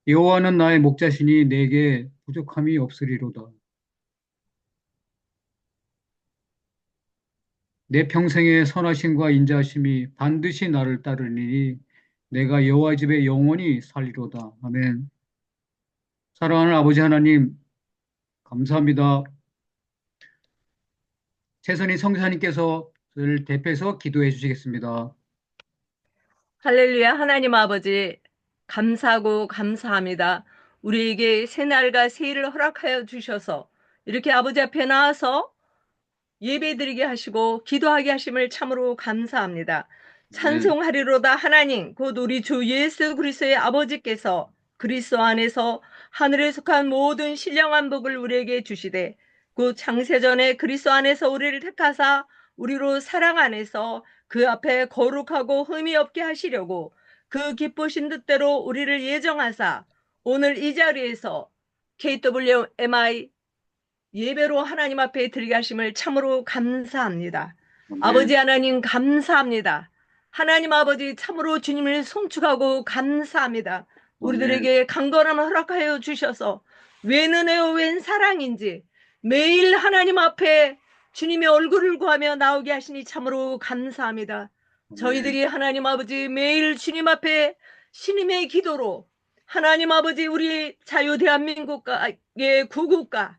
여호와는 나의 목자시니 내게 부족함이 없으리로다. 내 평생의 선하심과 인자하심이 반드시 나를 따르니 내가 여호와 집에 영원히 살리로다. 아멘. 사랑하는 아버지 하나님, 감사합니다. 최선희 성사님께서 를 대표해서 기도해 주시겠습니다. 할렐루야. 하나님 아버지 감사하고 감사합니다. 우리에게 새날과 새일을 허락하여 주셔서 이렇게 아버지 앞에 나와서 예배드리게 하시고 기도하게 하심을 참으로 감사합니다. 아멘. 찬송하리로다. 하나님 곧 우리 주 예수 그리스도의 아버지께서 그리스도 안에서 하늘에 속한 모든 신령한 복을 우리에게 주시되 곧 창세전에 그리스도 안에서 우리를 택하사 우리로 사랑 안에서 그 앞에 거룩하고 흠이 없게 하시려고 그 기쁘신 뜻대로 우리를 예정하사 오늘 이 자리에서 KWMI 예배로 하나님 앞에 드리게 하심을 참으로 감사합니다. 아버지 아멘. 하나님 감사합니다. 하나님 아버지 참으로 주님을 송축하고 감사합니다. 아멘. 우리들에게 강건함을 허락하여 주셔서 웬 은혜요 웬 사랑인지 매일 하나님 앞에 주님의 얼굴을 구하며 나오게 하시니 참으로 감사합니다. 아멘. 저희들이 하나님 아버지 매일 주님 앞에 신임의 기도로 하나님 아버지 우리 자유 대한민국의 구국가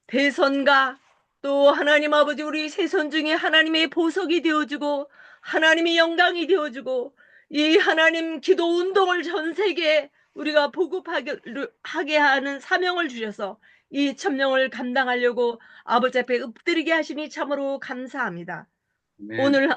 대선과 또 하나님 아버지 우리 세손 중에 하나님의 보석이 되어주고 하나님의 영광이 되어주고 이 하나님 기도 운동을 전 세계에 우리가 보급하게 하는 사명을 주셔서 이 천명을 감당하려고 아버지 앞에 엎드리게 하시니 참으로 감사합니다. 아멘. 오늘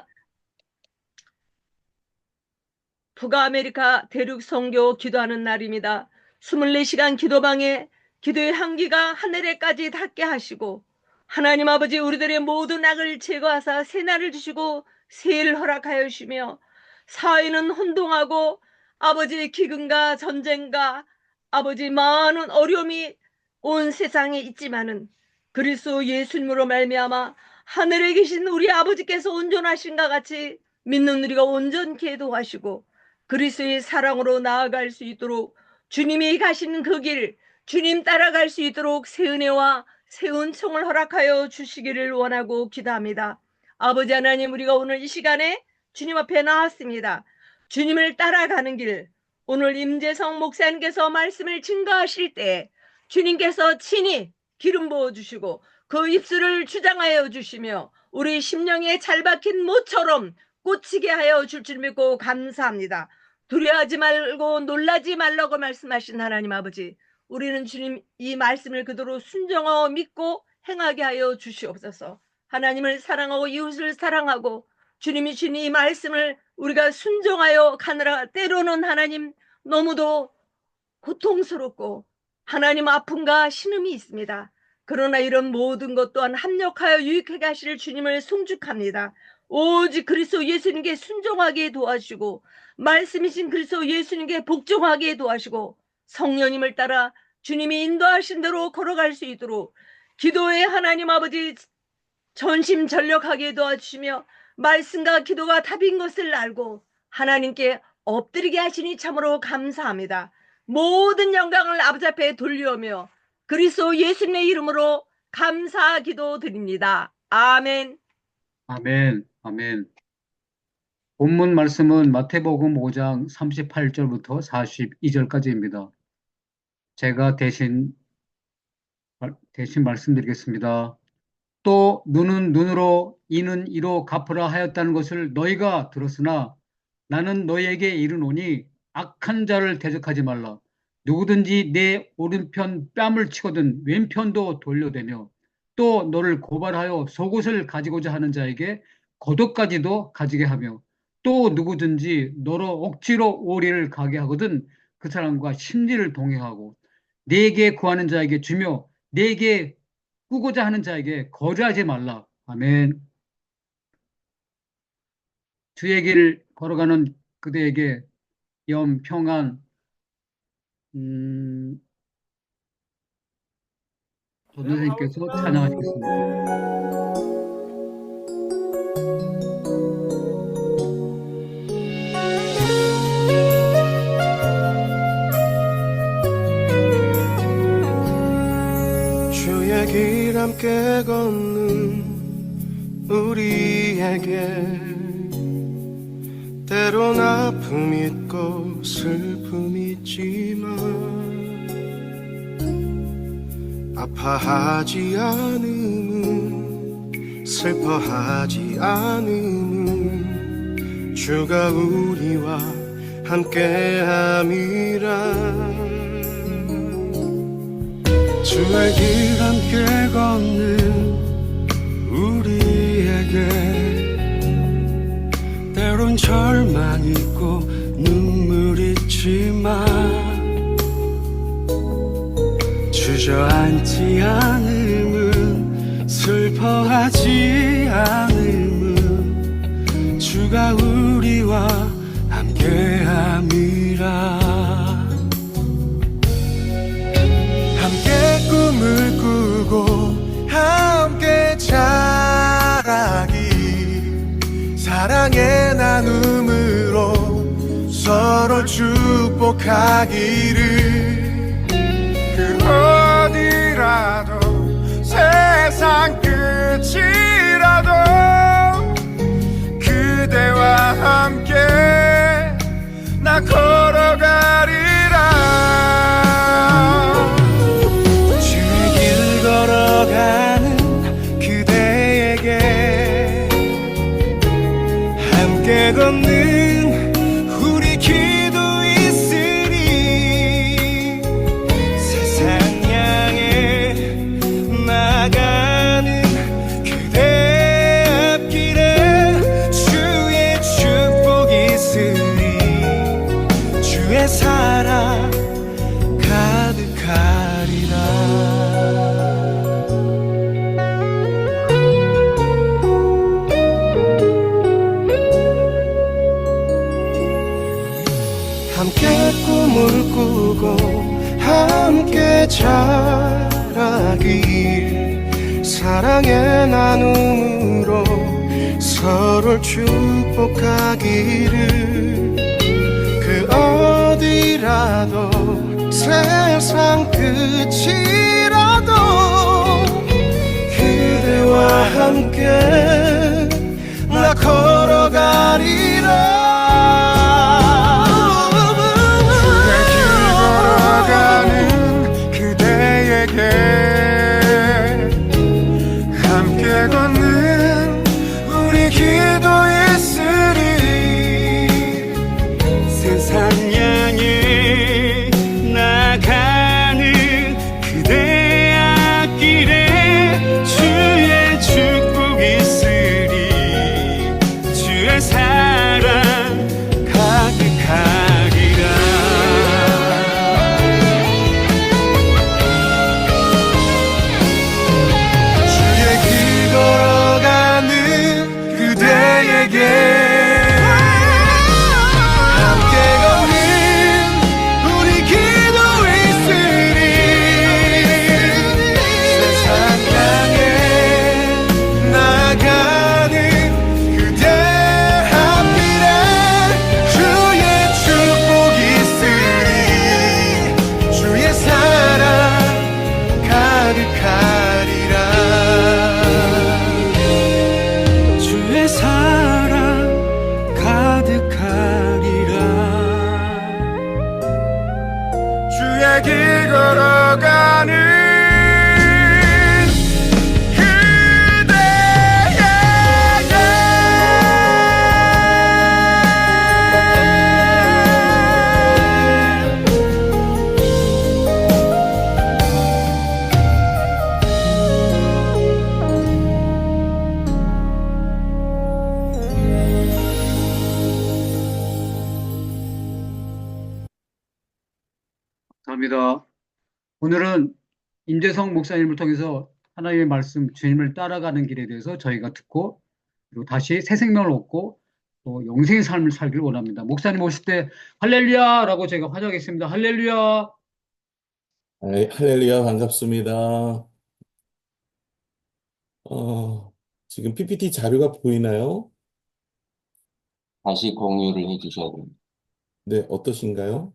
북아메리카 대륙 선교 기도하는 날입니다. 24시간 기도방에 기도의 향기가 하늘에까지 닿게 하시고 하나님 아버지 우리들의 모든 악을 제거하사 새날을 주시고 새해를 허락하여 주시며 사회는 혼동하고 아버지 기근과 전쟁과 아버지 많은 어려움이 온 세상에 있지만은 그리스도 예수님으로 말미암아 하늘에 계신 우리 아버지께서 온전하신가 같이 믿는 우리가 온전케 도와시고 그리스도의 사랑으로 나아갈 수 있도록 주님이 가시는 그 길, 주님 따라갈 수 있도록 새 은혜와 새 은총을 허락하여 주시기를 원하고 기도합니다. 아버지 하나님, 우리가 오늘 이 시간에 주님 앞에 나왔습니다. 주님을 따라가는 길, 오늘 임재성 목사님께서 말씀을 증거하실 때 주님께서 친히 기름 부어주시고 그 입술을 주장하여 주시며 우리 심령에 잘 박힌 모처럼 꽂히게 하여 줄 줄 믿고 감사합니다. 두려워하지 말고 놀라지 말라고 말씀하신 하나님 아버지, 우리는 주님 이 말씀을 그대로 순종하고 믿고 행하게 하여 주시옵소서. 하나님을 사랑하고 이웃을 사랑하고 주님이 주신 이 말씀을 우리가 순종하여 가느라 때로는 하나님 너무도 고통스럽고 하나님 아픔과 신음이 있습니다. 그러나 이런 모든 것 또한 합력하여 유익하게 하실 주님을 송축합니다. 오직 그리스도 예수님께 순종하게 도와주시고 말씀이신 그리스도 예수님께 복종하게 도와주시고 성령님을 따라 주님이 인도하신 대로 걸어갈 수 있도록 기도에 하나님 아버지 전심전력하게 도와주시며 말씀과 기도가 답인 것을 알고 하나님께 엎드리게 하시니 참으로 감사합니다. 모든 영광을 아버지 앞에 돌려오며 그리스도 예수님의 이름으로 감사 기도 드립니다. 아멘. 아멘. 아멘. 본문 말씀은 마태복음 5장 38절부터 42절까지입니다. 제가 대신 말씀드리겠습니다. 또 눈은 눈으로 이는 이로 갚으라 하였다는 것을 너희가 들었으나 나는 너희에게 이르노니 악한 자를 대적하지 말라. 누구든지 내 오른편 뺨을 치거든 왼편도 돌려대며 또 너를 고발하여 속옷을 가지고자 하는 자에게 겉옷까지도 가지게 하며 또 누구든지 너로 억지로 오리를 가게 하거든 그 사람과 심리를 동행하고 네게 구하는 자에게 주며 네게 꾸고자 하는 자에게 거절하지 말라. 아멘. 주의 길을 걸어가는 그대에게 평안, 음, 전도사님께서 찬양하시겠습니다. 함께 걷는 우리에게 때론 아픔 있고 슬픔 있지만 아파하지 않음은 슬퍼하지 않음은 주가 우리와 함께함이라. 주의 길 함께 걷는 우리에게 때론 절망 있고 눈물 있지만 주저앉지 않음은 슬퍼하지 않음은 주가 우리와 함께함이라. 함께 꿈을 꾸고 함께 자라기 사랑의 나눔으로 서로 축복하기를. 그 어디라도 세상 끝이라도 그대와 함께 나 걸어가리라. 주의 길 걸어가는 그대에게 함께 걷는 우리 기도 있으리. 세상 향해 나가는 그대 앞길에 주의 축복 있으리. 주의 사랑 가득하리라. 함께 꿈을 꾸고 함께 자라길 사랑의 나눔으로 서로를 축복하기를. 그 어디라도 세상 끝이라도 그대와 함께 나 걸어가리라. 주의 길 걸어가는 그대에게 함께 걷는 우리 기도 있으리. 세상 향해 나가는 그대 앞길에 주의 축복 있으리. 주의 사랑 가득하리라. 주의 길 걸어가는 그대에게 함께 걷는 우리 기도 있으리. 세상 향해 나가는 그대 앞길에 주의 축복 있으리. 주의 사랑 가득하리라. 주의 사랑 가득하리라. 주의 길 걸어가는 감사합니다. 오늘은 임재성 목사님을 통해서 하나님의 말씀, 주님을 따라가는 길에 대해서 저희가 듣고 그리고 다시 새 생명을 얻고 또 영생의 삶을 살기를 원합니다. 목사님 오실 때 할렐루야라고 제가 환영하겠습니다. 할렐루야. 할렐루야, 반갑습니다. 지금 PPT 자료가 보이나요? 다시 공유를 해주셔야 됩니다. 네, 어떠신가요?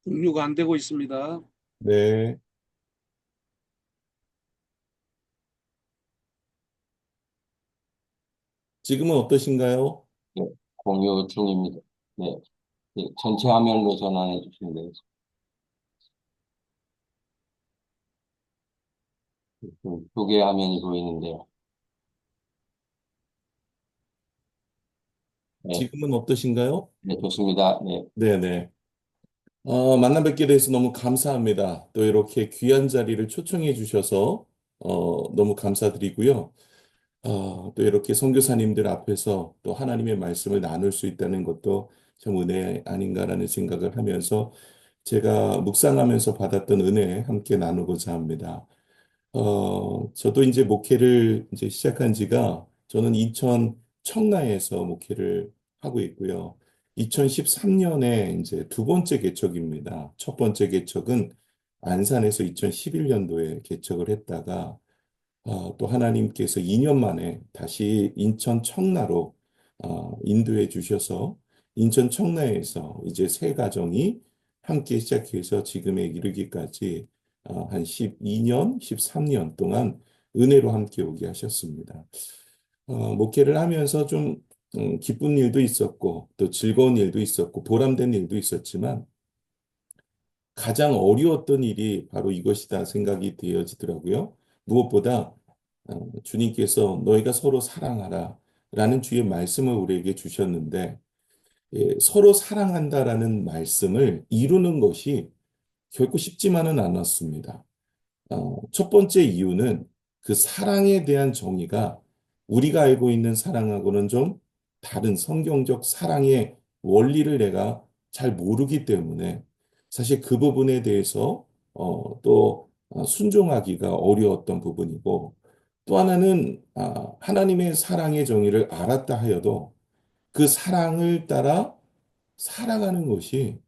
공유가 안 되고 있습니다. 네. 지금은 어떠신가요? 네, 공유 중입니다. 네, 네, 전체 화면으로 전환해 주시면 되겠습니다. 두 개의 화면이 보이는데요. 네, 지금은 어떠신가요? 네, 좋습니다. 네, 네네. 만나 뵙게 돼서 너무 감사합니다. 또 이렇게 귀한 자리를 초청해 주셔서 너무 감사드리고요. 또 이렇게 선교사님들 앞에서 또 하나님의 말씀을 나눌 수 있다는 것도 참 은혜 아닌가라는 생각을 하면서 제가 묵상하면서 받았던 은혜 함께 나누고자 합니다. 저도 이제 목회를 이제 시작한 지가 저는 인천 청라에서 목회를 하고 있고요. 2013년에 이제 두 번째 개척입니다. 첫 번째 개척은 안산에서 2011년도에 개척을 했다가 또 하나님께서 2년 만에 다시 인천 청라로 인도해 주셔서 인천 청라에서 이제 세 가정이 함께 시작해서 지금에 이르기까지 한 12년, 13년 동안 은혜로 함께 오게 하셨습니다. 목회를 하면서 좀 기쁜 일도 있었고 또 즐거운 일도 있었고 보람된 일도 있었지만 가장 어려웠던 일이 바로 이것이다 생각이 되어지더라고요. 무엇보다 주님께서 너희가 서로 사랑하라 라는 주의 말씀을 우리에게 주셨는데 서로 사랑한다라는 말씀을 이루는 것이 결코 쉽지만은 않았습니다. 첫 번째 이유는 그 사랑에 대한 정의가 우리가 알고 있는 사랑하고는 좀 다른 성경적 사랑의 원리를 내가 잘 모르기 때문에 사실 그 부분에 대해서 또 순종하기가 어려웠던 부분이고 또 하나는 하나님의 사랑의 정의를 알았다 하여도 그 사랑을 따라 살아가는 것이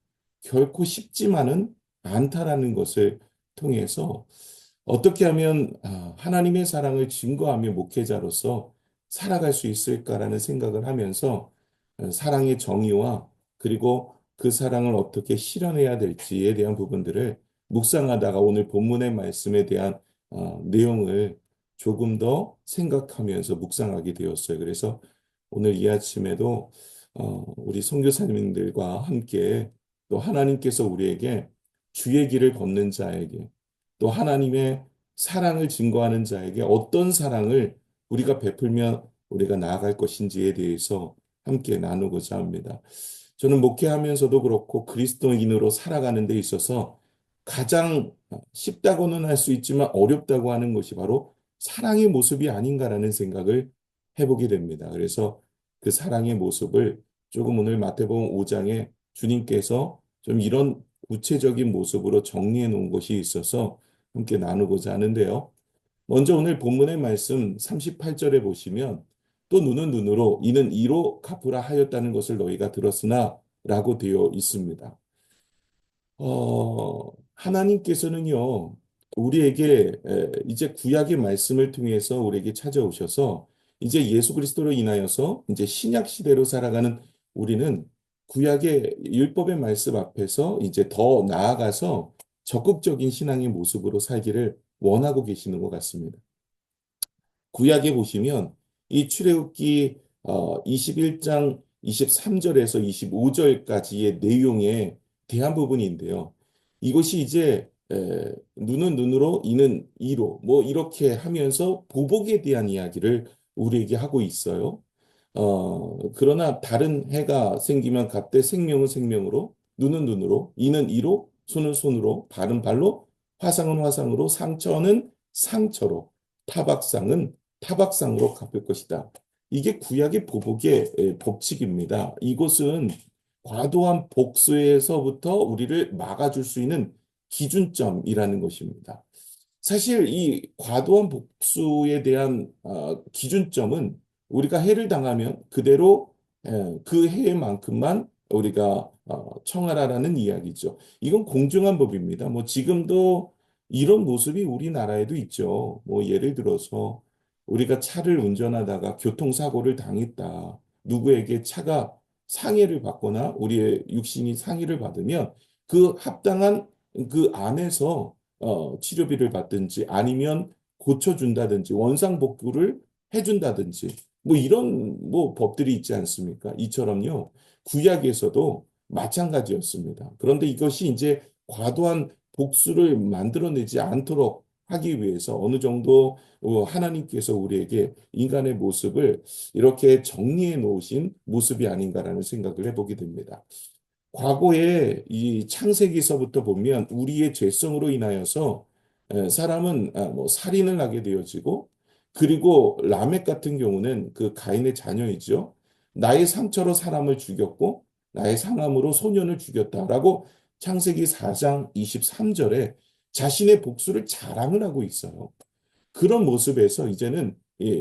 결코 쉽지만은 않다라는 것을 통해서 어떻게 하면 하나님의 사랑을 증거하며 목회자로서 살아갈 수 있을까라는 생각을 하면서 사랑의 정의와 그리고 그 사랑을 어떻게 실현해야 될지에 대한 부분들을 묵상하다가 오늘 본문의 말씀에 대한 내용을 조금 더 생각하면서 묵상하게 되었어요. 그래서 오늘 이 아침에도 우리 선교사님들과 함께 또 하나님께서 우리에게 주의 길을 걷는 자에게 또 하나님의 사랑을 증거하는 자에게 어떤 사랑을 우리가 베풀며 우리가 나아갈 것인지에 대해서 함께 나누고자 합니다. 저는 목회하면서도 그렇고 그리스도인으로 살아가는 데 있어서 가장 쉽다고는 할 수 있지만 어렵다고 하는 것이 바로 사랑의 모습이 아닌가라는 생각을 해보게 됩니다. 그래서 그 사랑의 모습을 조금 오늘 마태복음 5장에 주님께서 좀 이런 구체적인 모습으로 정리해 놓은 것이 있어서 함께 나누고자 하는데요. 먼저 오늘 본문의 말씀 38절에 보시면 또 눈은 눈으로 이는 이로 갚으라 하였다는 것을 너희가 들었으나 라고 되어 있습니다. 하나님께서는요, 우리에게 이제 구약의 말씀을 통해서 우리에게 찾아오셔서 이제 예수 그리스도로 인하여서 이제 신약 시대로 살아가는 우리는 구약의 율법의 말씀 앞에서 이제 더 나아가서 적극적인 신앙의 모습으로 살기를 원하고 계시는 것 같습니다. 구약에 보시면 이 출애굽기 21장 23절에서 25절까지의 내용에 대한 부분인데요. 이것이 이제 눈은 눈으로 이는 이로 뭐 이렇게 하면서 보복에 대한 이야기를 우리에게 하고 있어요. 그러나 다른 해가 생기면 갑대 생명은 생명으로 눈은 눈으로 이는 이로 손은 손으로 발은 발로 화상은 화상으로 상처는 상처로 타박상은 타박상으로 갚을 것이다. 이게 구약의 보복의 법칙입니다. 이것은 과도한 복수에서부터 우리를 막아줄 수 있는 기준점이라는 것입니다. 사실 이 과도한 복수에 대한 기준점은 우리가 해를 당하면 그대로 그 해만큼만 우리가 청하라라는 이야기죠. 이건 공정한 법입니다. 뭐 지금도 이런 모습이 우리나라에도 있죠. 뭐 예를 들어서 우리가 차를 운전하다가 교통사고를 당했다. 누구에게 차가 상해를 받거나 우리의 육신이 상해를 받으면 그 합당한 그 안에서 치료비를 받든지 아니면 고쳐준다든지 원상복구를 해준다든지 뭐 이런 뭐 법들이 있지 않습니까? 이처럼요. 구약에서도 마찬가지였습니다. 그런데 이것이 이제 과도한 복수를 만들어내지 않도록 하기 위해서 어느 정도 하나님께서 우리에게 인간의 모습을 이렇게 정리해 놓으신 모습이 아닌가라는 생각을 해보게 됩니다. 과거에 이 창세기서부터 보면 우리의 죄성으로 인하여서 사람은 뭐 살인을 하게 되어지고, 그리고 라멕 같은 경우는 그 가인의 자녀이죠. 나의 상처로 사람을 죽였고 나의 상함으로 소년을 죽였다라고 창세기 4장 23절에 자신의 복수를 자랑을 하고 있어요. 그런 모습에서 이제는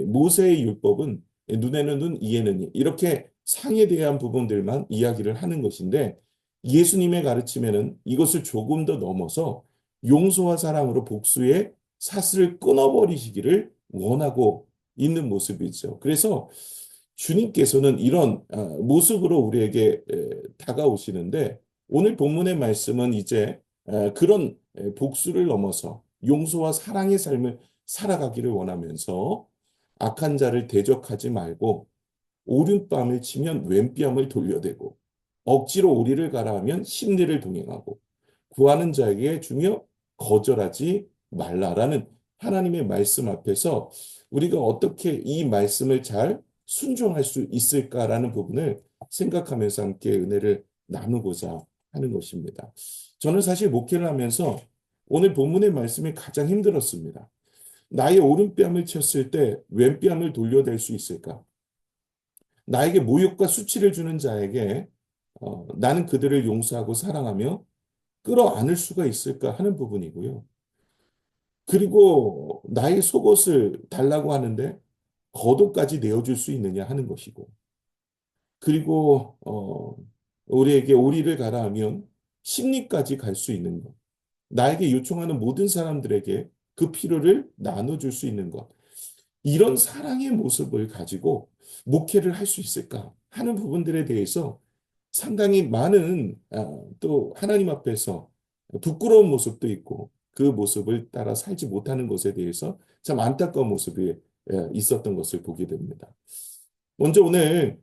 모세의 율법은 눈에는 눈, 이에는 이, 이렇게 상에 대한 부분들만 이야기를 하는 것인데, 예수님의 가르침에는 이것을 조금 더 넘어서 용서와 사랑으로 복수의 사슬을 끊어버리시기를 원하고 있는 모습이죠. 그래서 주님께서는 이런 모습으로 우리에게 다가오시는데, 오늘 본문의 말씀은 이제 그런 복수를 넘어서 용서와 사랑의 삶을 살아가기를 원하면서 악한 자를 대적하지 말고 오른뺨을 치면 왼뺨을 돌려대고 억지로 오리를 가라 하면 십리를 동행하고 구하는 자에게 주며 거절하지 말라라는 하나님의 말씀 앞에서 우리가 어떻게 이 말씀을 잘 순종할 수 있을까라는 부분을 생각하면서 함께 은혜를 나누고자 하는 것입니다. 저는 사실 목회를 하면서 오늘 본문의 말씀이 가장 힘들었습니다. 나의 오른뺨을 쳤을 때 왼뺨을 돌려댈 수 있을까? 나에게 모욕과 수치를 주는 자에게 나는 그들을 용서하고 사랑하며 끌어안을 수가 있을까 하는 부분이고요. 그리고 나의 속옷을 달라고 하는데 겉옷까지 내어줄 수 있느냐 하는 것이고, 그리고 우리에게 오리를 가라 하면 십리까지 갈 수 있는 것, 나에게 요청하는 모든 사람들에게 그 필요를 나눠줄 수 있는 것, 이런 사랑의 모습을 가지고 목회를 할 수 있을까 하는 부분들에 대해서 상당히 많은 또 하나님 앞에서 부끄러운 모습도 있고, 그 모습을 따라 살지 못하는 것에 대해서 참 안타까운 모습이 있었던 것을 보게 됩니다. 먼저 오늘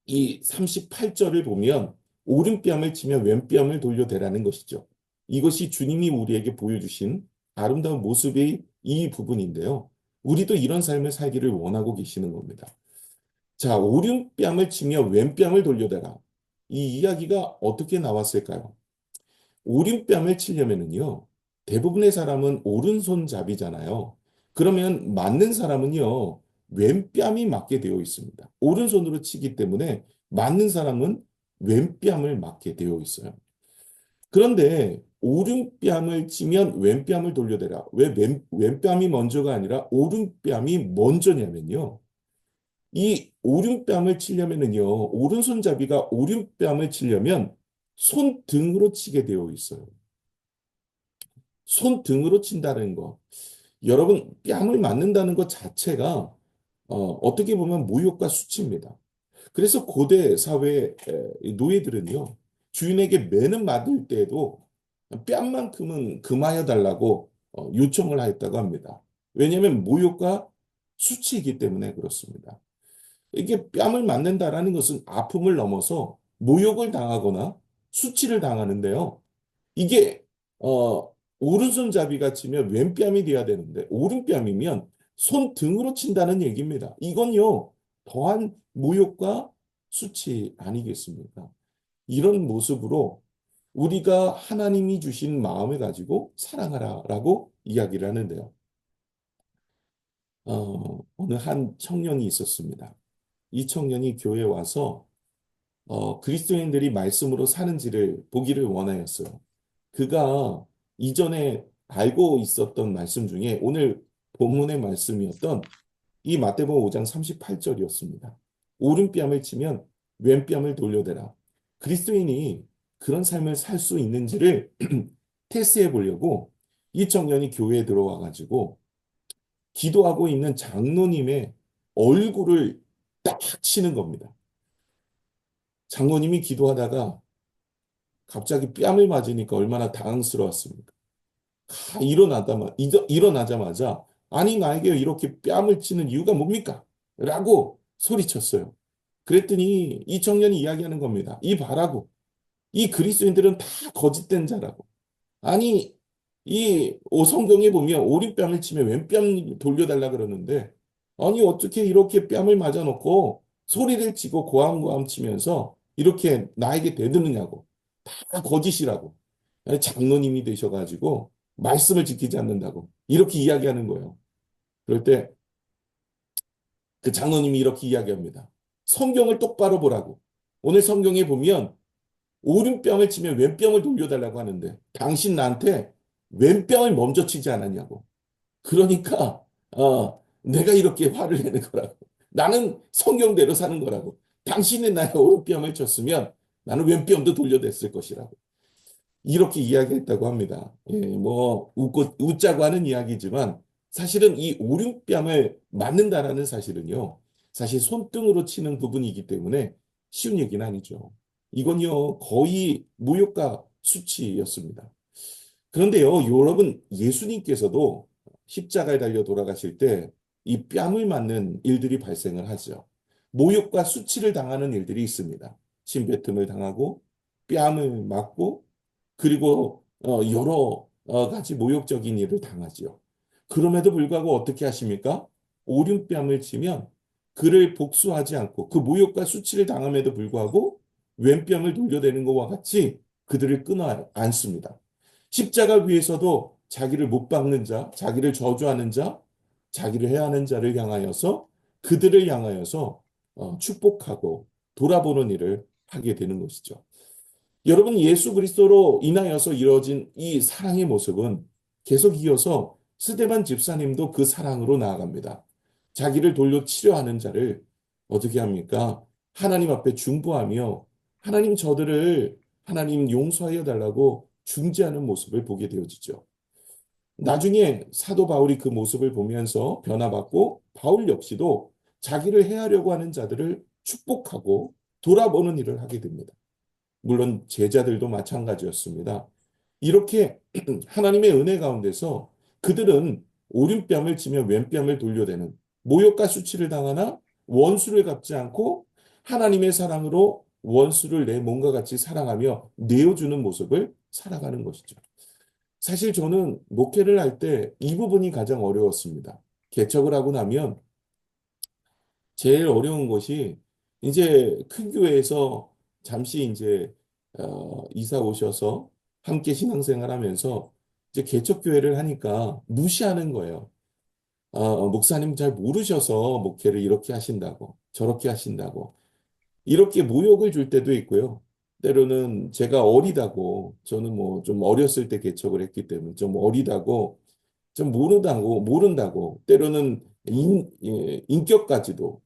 이 38절을 보면 오른뺨을 치면 왼뺨을 돌려대라는 것이죠. 이것이 주님이 우리에게 보여주신 아름다운 모습의 이 부분인데요. 우리도 이런 삶을 살기를 원하고 계시는 겁니다. 자, 오른뺨을 치며 왼뺨을 돌려대라. 이 이야기가 어떻게 나왔을까요? 오른뺨을 치려면은요, 대부분의 사람은 오른손잡이잖아요. 그러면 맞는 사람은요, 왼뺨이 맞게 되어 있습니다. 오른손으로 치기 때문에 맞는 사람은 왼뺨을 맞게 되어 있어요. 그런데 오른뺨을 치면 왼뺨을 돌려대라. 왜 왼뺨이 먼저가 아니라 오른뺨이 먼저냐면요. 이 오른뺨을 치려면은요, 오른손잡이가 오른뺨을 치려면 손등으로 치게 되어 있어요. 손등으로 친다는 거. 여러분, 뺨을 맞는다는 것 자체가 어떻게 보면 모욕과 수치입니다. 그래서 고대 사회 노예들은요, 주인에게 매는 맞을 때에도 뺨만큼은 금하여 달라고 요청을 하였다고 합니다. 왜냐하면 모욕과 수치이기 때문에 그렇습니다. 이게 뺨을 맞는다라는 것은 아픔을 넘어서 모욕을 당하거나 수치를 당하는데요. 이게 오른손잡이가 치면 왼뺨이 돼야 되는데 오른뺨이면 손등으로 친다는 얘기입니다. 이건요, 더한 모욕과 수치 아니겠습니까? 이런 모습으로 우리가 하나님이 주신 마음을 가지고 사랑하라라고 이야기를 하는데요. 어느 한 청년이 있었습니다. 이 청년이 교회에 와서 그리스도인들이 말씀으로 사는지를 보기를 원하였어요. 그가 이전에 알고 있었던 말씀 중에 오늘 본문의 말씀이었던 이 마태복음 5장 38절이었습니다. 오른뺨을 치면 왼뺨을 돌려대라. 그리스도인이 그런 삶을 살 수 있는지를 테스트해 보려고 이 청년이 교회에 들어와 가지고 기도하고 있는 장로님의 얼굴을 딱 치는 겁니다. 장로님이 기도하다가 갑자기 뺨을 맞으니까 얼마나 당황스러웠습니까? 일어나자마자 아니 나에게 이렇게 뺨을 치는 이유가 뭡니까? 라고 소리쳤어요. 그랬더니 이 청년이 이야기하는 겁니다. 이 봐라고. 이 그리스도인들은 다 거짓된 자라고. 아니 이 성경에 보면 오른뺨을 치면 왼뺨 돌려달라 그러는데 아니 어떻게 이렇게 뺨을 맞아놓고 소리를 치고 고함고함 치면서 이렇게 나에게 대드느냐고. 다 거짓이라고. 아니, 장로님이 되셔가지고 말씀을 지키지 않는다고 이렇게 이야기하는 거예요. 그럴 때 그 장로님이 이렇게 이야기합니다. 성경을 똑바로 보라고. 오늘 성경에 보면 오른뺨을 치면 왼뺨을 돌려달라고 하는데 당신 나한테 왼뺨을 먼저 치지 않았냐고. 그러니까 내가 이렇게 화를 내는 거라고. 나는 성경대로 사는 거라고. 당신이 나의 오른뺨을 쳤으면 나는 왼뺨도 돌려댔을 것이라고. 이렇게 이야기했다고 합니다. 예, 뭐 웃자고 하는 이야기지만 사실은 이 오른뺨을 맞는다라는 사실은요. 사실 손등으로 치는 부분이기 때문에 쉬운 얘기는 아니죠. 이건요 거의 모욕과 수치였습니다. 그런데요 여러분 예수님께서도 십자가에 달려 돌아가실 때 이 뺨을 맞는 일들이 발생을 하죠. 모욕과 수치를 당하는 일들이 있습니다. 침뱉음을 당하고 뺨을 맞고 그리고 여러 가지 모욕적인 일을 당하지요. 그럼에도 불구하고 어떻게 하십니까? 오른뺨을 치면 그를 복수하지 않고 그 모욕과 수치를 당함에도 불구하고 왼뺨을 돌려대는 것과 같이 그들을 끊어 안습니다. 십자가 위에서도 자기를 못 박는 자, 자기를 저주하는 자, 자기를 해하는 자를 향하여서 그들을 향하여서 축복하고 돌아보는 일을 하게 되는 것이죠. 여러분 예수 그리스도로 인하여서 이루어진 이 사랑의 모습은 계속 이어서 스데반 집사님도 그 사랑으로 나아갑니다. 자기를 돌려 치려하는 자를 어떻게 합니까? 하나님 앞에 중보하며 하나님 용서하여 달라고 중재하는 모습을 보게 되어지죠. 나중에 사도 바울이 그 모습을 보면서 변화받고 바울 역시도 자기를 해하려고 하는 자들을 축복하고 돌아보는 일을 하게 됩니다. 물론 제자들도 마찬가지였습니다. 이렇게 하나님의 은혜 가운데서 그들은 오른뺨을 치며 왼뺨을 돌려대는 모욕과 수치를 당하나 원수를 갚지 않고 하나님의 사랑으로 원수를 내 몸과 같이 사랑하며 내어주는 모습을 살아가는 것이죠. 사실 저는 목회를 할 때 이 부분이 가장 어려웠습니다. 개척을 하고 나면 제일 어려운 것이 이제 큰 교회에서 잠시 이제 이사 오셔서 함께 신앙생활하면서 이제 개척교회를 하니까 무시하는 거예요. 목사님 잘 모르셔서 목회를 이렇게 하신다고 저렇게 하신다고 이렇게 모욕을 줄 때도 있고요. 때로는 제가 어리다고 저는 뭐 좀 어렸을 때 개척을 했기 때문에 좀 어리다고 좀 모른다고 때로는 인격까지도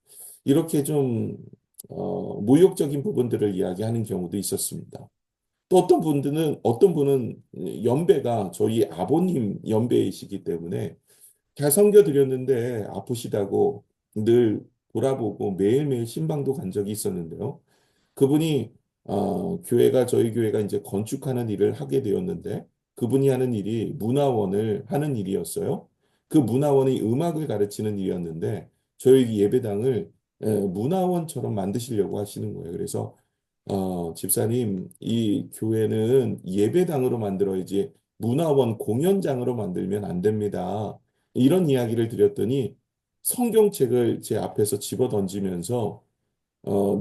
이렇게 좀 모욕적인 부분들을 이야기하는 경우도 있었습니다. 또 어떤 분은 연배가 저희 아버님 연배이시기 때문에 잘 섬겨드렸는데 아프시다고 늘 돌아보고 매일매일 신방도 간 적이 있었는데요. 그분이 저희 교회가 이제 건축하는 일을 하게 되었는데 그분이 하는 일이 문화원을 하는 일이었어요. 그 문화원이 음악을 가르치는 일이었는데 저희 예배당을 문화원처럼 만드시려고 하시는 거예요. 그래서 집사님, 이 교회는 예배당으로 만들어야지 문화원 공연장으로 만들면 안 됩니다. 이런 이야기를 드렸더니 성경책을 제 앞에서 집어 던지면서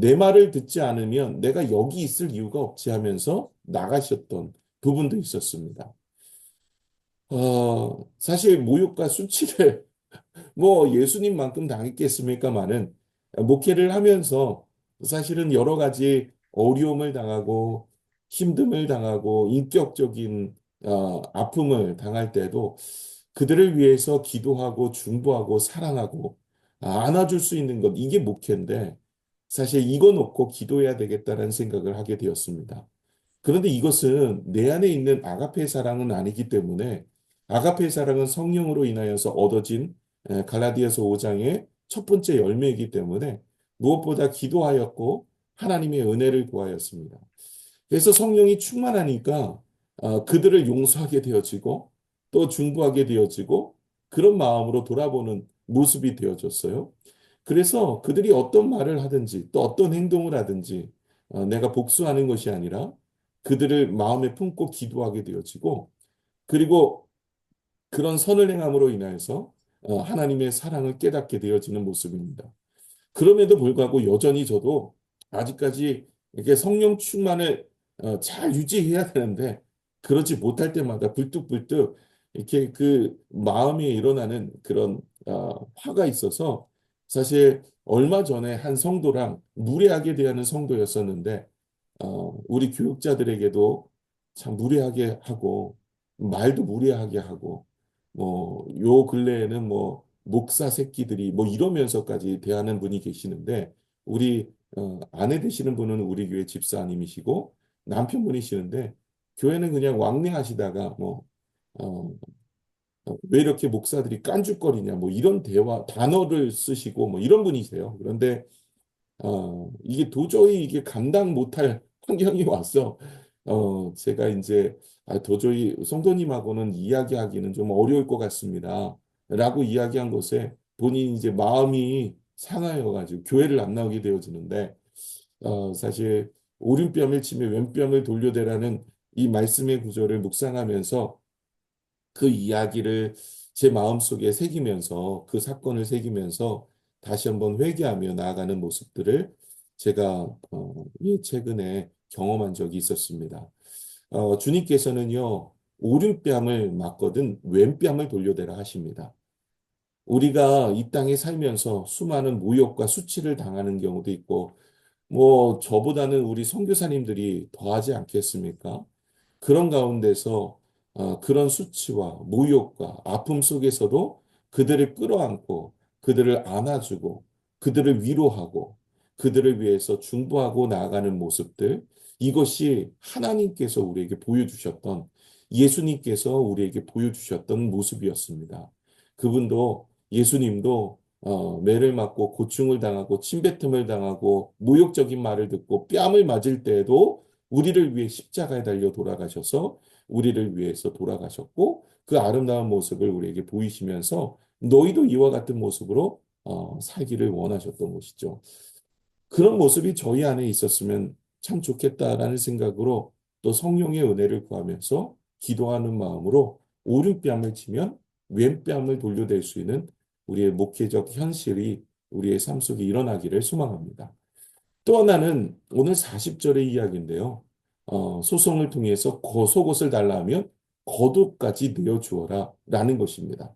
내 말을 듣지 않으면 내가 여기 있을 이유가 없지 하면서 나가셨던 부분도 있었습니다. 사실 모욕과 수치를 뭐 예수님만큼 당했겠습니까마는 목회를 하면서 사실은 여러 가지 어려움을 당하고 힘듦을 당하고 인격적인 아픔을 당할 때도 그들을 위해서 기도하고 중보하고 사랑하고 안아줄 수 있는 것 이게 목회인데 사실 이거 놓고 기도해야 되겠다는 생각을 하게 되었습니다. 그런데 이것은 내 안에 있는 아가페 사랑은 아니기 때문에 아가페 사랑은 성령으로 인하여서 얻어진 갈라디아서 5장의 첫 번째 열매이기 때문에 무엇보다 기도하였고 하나님의 은혜를 구하였습니다. 그래서 성령이 충만하니까 그들을 용서하게 되어지고 또 중보하게 되어지고 그런 마음으로 돌아보는 모습이 되어졌어요. 그래서 그들이 어떤 말을 하든지 또 어떤 행동을 하든지 내가 복수하는 것이 아니라 그들을 마음에 품고 기도하게 되어지고 그리고 그런 선을 행함으로 인하여서 하나님의 사랑을 깨닫게 되어지는 모습입니다. 그럼에도 불구하고 여전히 저도 아직까지 이렇게 성령 충만을 잘 유지해야 되는데 그러지 못할 때마다 불뚝불뚝 이렇게 그 마음에 일어나는 그런 화가 있어서 사실 얼마 전에 한 성도랑 무례하게 대하는 성도였었는데 우리 교육자들에게도 참 무례하게 하고 말도 무례하게 하고 뭐 요 근래에는 뭐 목사 새끼들이 뭐 이러면서까지 대하는 분이 계시는데 우리 아내 되시는 분은 우리 교회 집사님이시고 남편분이시는데 교회는 그냥 왕래하시다가 뭐 어, 왜 이렇게 목사들이 깐죽거리냐 뭐 이런 대화 단어를 쓰시고 뭐 이런 분이세요. 그런데 이게 도저히 이게 감당 못할 환경이 왔어. 제가 이제 도저히 성도님하고는 이야기하기는 좀 어려울 것 같습니다. 라고 이야기한 것에 본인이 이제 마음이 상하여가지고 교회를 안 나오게 되어지는데, 사실 오른뺨을 치며 왼뺨을 돌려대라는 이 말씀의 구절을 묵상하면서 그 이야기를 제 마음속에 새기면서 그 사건을 새기면서 다시 한번 회개하며 나아가는 모습들을 제가 최근에 경험한 적이 있었습니다. 주님께서는요, 오른뺨을 맞거든 왼뺨을 돌려대라 하십니다. 우리가 이 땅에 살면서 수많은 모욕과 수치를 당하는 경우도 있고, 뭐 저보다는 우리 선교사님들이 더하지 않겠습니까? 그런 가운데서 그런 수치와 모욕과 아픔 속에서도 그들을 끌어안고 그들을 안아주고 그들을 위로하고 그들을 위해서 중보하고 나아가는 모습들 이것이 하나님께서 우리에게 보여주셨던 예수님께서 우리에게 보여주셨던 모습이었습니다. 그분도 예수님도 매를 맞고 고충을 당하고 침뱉음을 당하고 모욕적인 말을 듣고 뺨을 맞을 때에도 우리를 위해 십자가에 달려 돌아가셔서 우리를 위해서 돌아가셨고 그 아름다운 모습을 우리에게 보이시면서 너희도 이와 같은 모습으로 살기를 원하셨던 것이죠. 그런 모습이 저희 안에 있었으면 참 좋겠다라는 생각으로 또 성령의 은혜를 구하면서 기도하는 마음으로 오른뺨을 치면 왼뺨을 돌려댈 수 있는 우리의 목회적 현실이 우리의 삶 속에 일어나기를 소망합니다. 또 하나는 오늘 40절의 이야기인데요. 소송을 통해서 속옷을 달라 하면 겉옷까지 내어주어라 라는 것입니다.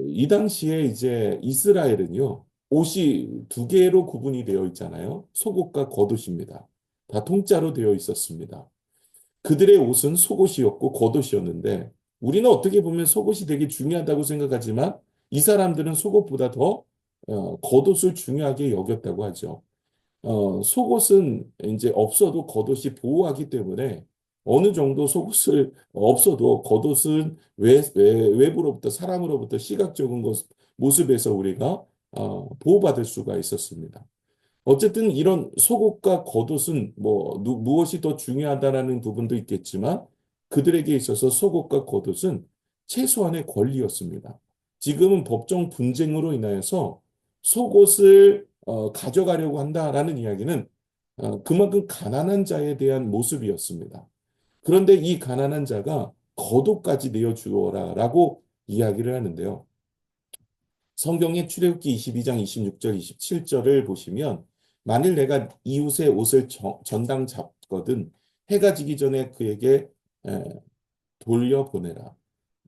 이 당시에 이제 이스라엘은요, 옷이 두 개로 구분이 되어 있잖아요. 속옷과 겉옷입니다. 다 통짜로 되어 있었습니다. 그들의 옷은 속옷이었고 겉옷이었는데 우리는 어떻게 보면 속옷이 되게 중요하다고 생각하지만 이 사람들은 속옷보다 더 겉옷을 중요하게 여겼다고 하죠. 속옷은 이제 없어도 겉옷이 보호하기 때문에 어느 정도 속옷을 없어도 겉옷은 외부로부터 사람으로부터 시각적인 모습에서 우리가 보호받을 수가 있었습니다. 어쨌든 이런 속옷과 겉옷은 뭐 무엇이 더 중요하다라는 부분도 있겠지만 그들에게 있어서 속옷과 겉옷은 최소한의 권리였습니다. 지금은 법정 분쟁으로 인하여서 속옷을 가져가려고 한다라는 이야기는 그만큼 가난한 자에 대한 모습이었습니다. 그런데 이 가난한 자가 겉옷까지 내어주어라라고 이야기를 하는데요. 성경의 출애굽기 22장 26절 27절을 보시면 만일 내가 이웃의 옷을 전당 잡거든 해가 지기 전에 그에게 에, 돌려보내라.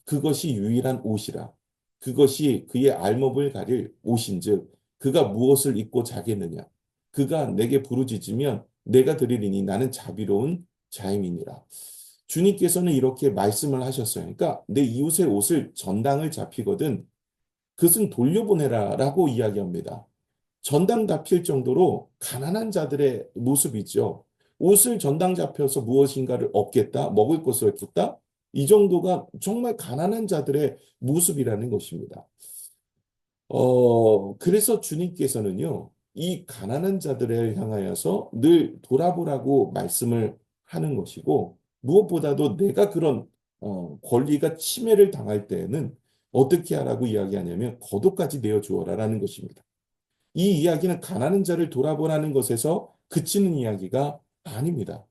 그것이 유일한 옷이라. 그것이 그의 알몸을 가릴 옷인즉 그가 무엇을 입고 자겠느냐. 그가 내게 부르짖으면 내가 드리리니 나는 자비로운 자임이니라. 주님께서는 이렇게 말씀을 하셨어요. 그러니까 내 이웃의 옷을 전당을 잡히거든 그것은 돌려보내라라고 이야기합니다. 전당 잡힐 정도로 가난한 자들의 모습이죠. 옷을 전당 잡혀서 무엇인가를 얻겠다, 먹을 것을 얻겠다, 이 정도가 정말 가난한 자들의 모습이라는 것입니다. 그래서 주님께서는요, 이 가난한 자들을 향하여서 늘 돌아보라고 말씀을 하는 것이고, 무엇보다도 내가 그런 권리가 침해를 당할 때에는 어떻게 하라고 이야기하냐면 겉옷까지 내어 주어라라는 것입니다. 이 이야기는 가난한 자를 돌아보라는 것에서 그치는 이야기가 아닙니다.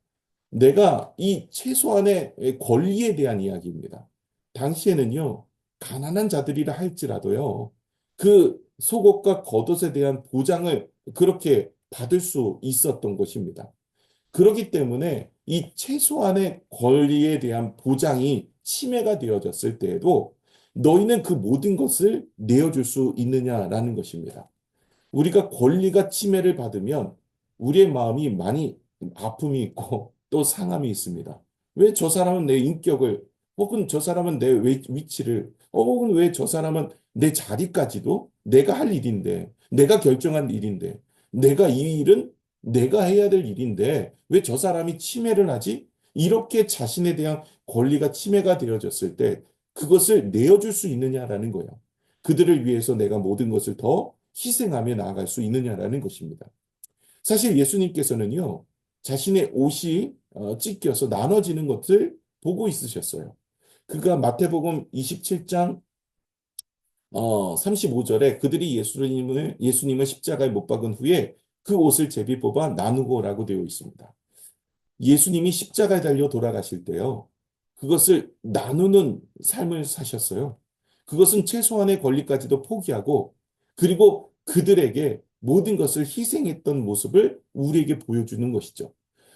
내가 이 최소한의 권리에 대한 이야기입니다. 당시에는요, 가난한 자들이라 할지라도요, 그 속옷과 겉옷에 대한 보장을 그렇게 받을 수 있었던 것입니다. 그렇기 때문에 이 최소한의 권리에 대한 보장이 침해가 되어졌을 때에도 너희는 그 모든 것을 내어줄 수 있느냐라는 것입니다. 우리가 권리가 침해를 받으면 우리의 마음이 많이 아픔이 있고 또 상함이 있습니다. 왜 저 사람은 내 인격을, 혹은 저 사람은 내 위치를, 혹은 왜 저 사람은 내 자리까지도 내가 할 일인데, 내가 결정한 일인데, 내가 이 일은 내가 해야 될 일인데 왜 저 사람이 침해를 하지? 이렇게 자신에 대한 권리가 침해가 되어졌을 때 그것을 내어줄 수 있느냐라는 거예요. 그들을 위해서 내가 모든 것을 더 희생하며 나아갈 수 있느냐라는 것입니다. 사실 예수님께서는요, 자신의 옷이 찢겨서 나눠지는 것을 보고 있으셨어요. 그가 마태복음 27장 35절에 그들이 예수님을 십자가에 못 박은 후에 그 옷을 제비 뽑아 나누고라고 되어 있습니다. 예수님이 십자가에 달려 돌아가실 때요, 그것을 나누는 삶을 사셨어요. 그것은 최소한의 권리까지도 포기하고, 그리고 그들에게 모든 것을 희생했던 모습을 우리에게 보여주는 것이죠.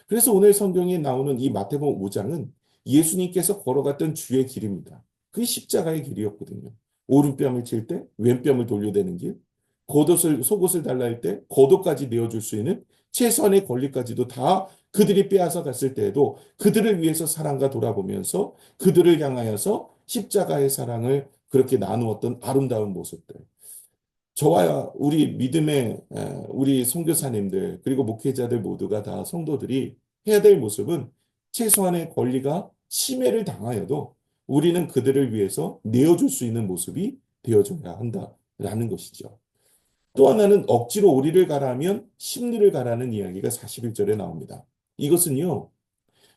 그래서 오늘 성경에 나오는 이 마태복음 5장은 예수님께서 걸어갔던 주의 길입니다. 그게 십자가의 길이었거든요. 오른뺨을 칠 때 왼뺨을 돌려대는 길, 속옷을 달라 할 때 겉옷까지 내어줄 수 있는 최소한의 권리까지도 다 그들이 빼앗아 갔을 때에도 그들을 위해서 사랑과 돌아보면서 그들을 향하여서 십자가의 사랑을 그렇게 나누었던 아름다운 모습들. 저와 우리 믿음의 우리 선교사님들 그리고 목회자들 모두가 다 성도들이 해야 될 모습은 최소한의 권리가 침해를 당하여도 우리는 그들을 위해서 내어줄 수 있는 모습이 되어줘야 한다라는 것이죠. 또 하나는 억지로 오리를 가라면 심리를 가라는 이야기가 41절에 나옵니다. 이것은요,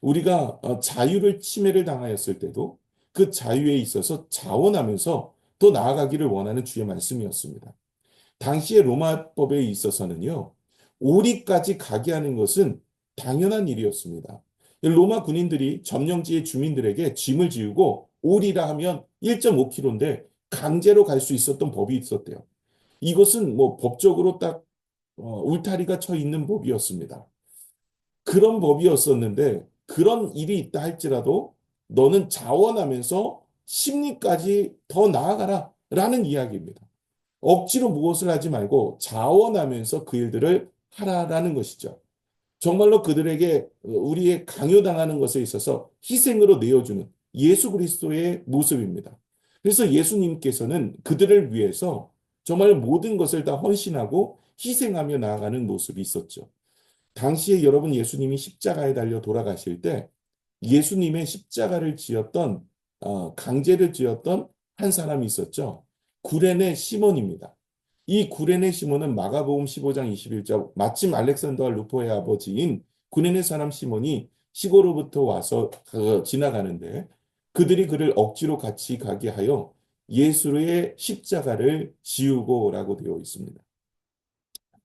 우리가 자유를 침해를 당하였을 때도 그 자유에 있어서 자원하면서 더 나아가기를 원하는 주의 말씀이었습니다. 당시의 로마법에 있어서는요, 오리까지 가게 하는 것은 당연한 일이었습니다. 로마 군인들이 점령지의 주민들에게 짐을 지우고 오리라 하면 1.5km인데 강제로 갈 수 있었던 법이 있었대요. 이것은 뭐 법적으로 딱 울타리가 쳐 있는 법이었습니다. 그런 법이었었는데 그런 일이 있다 할지라도 너는 자원하면서 심리까지 더 나아가라 라는 이야기입니다. 억지로 무엇을 하지 말고 자원하면서 그 일들을 하라라는 것이죠. 정말로 그들에게 우리의 강요당하는 것에 있어서 희생으로 내어주는 예수 그리스도의 모습입니다. 그래서 예수님께서는 그들을 위해서 정말 모든 것을 다 헌신하고 희생하며 나아가는 모습이 있었죠. 당시에 여러분 예수님이 십자가에 달려 돌아가실 때 예수님의 십자가를 지었던 강제를 지었던 한 사람이 있었죠. 구레네 시몬입니다. 이 구레네 시몬은 마가복음 15장 21절 마침 알렉산더와 루포의 아버지인 구레네 사람 시몬이 시골로부터 와서 지나가는데 그들이 그를 억지로 같이 가게 하여 예수의 십자가를 지우고라고 되어 있습니다.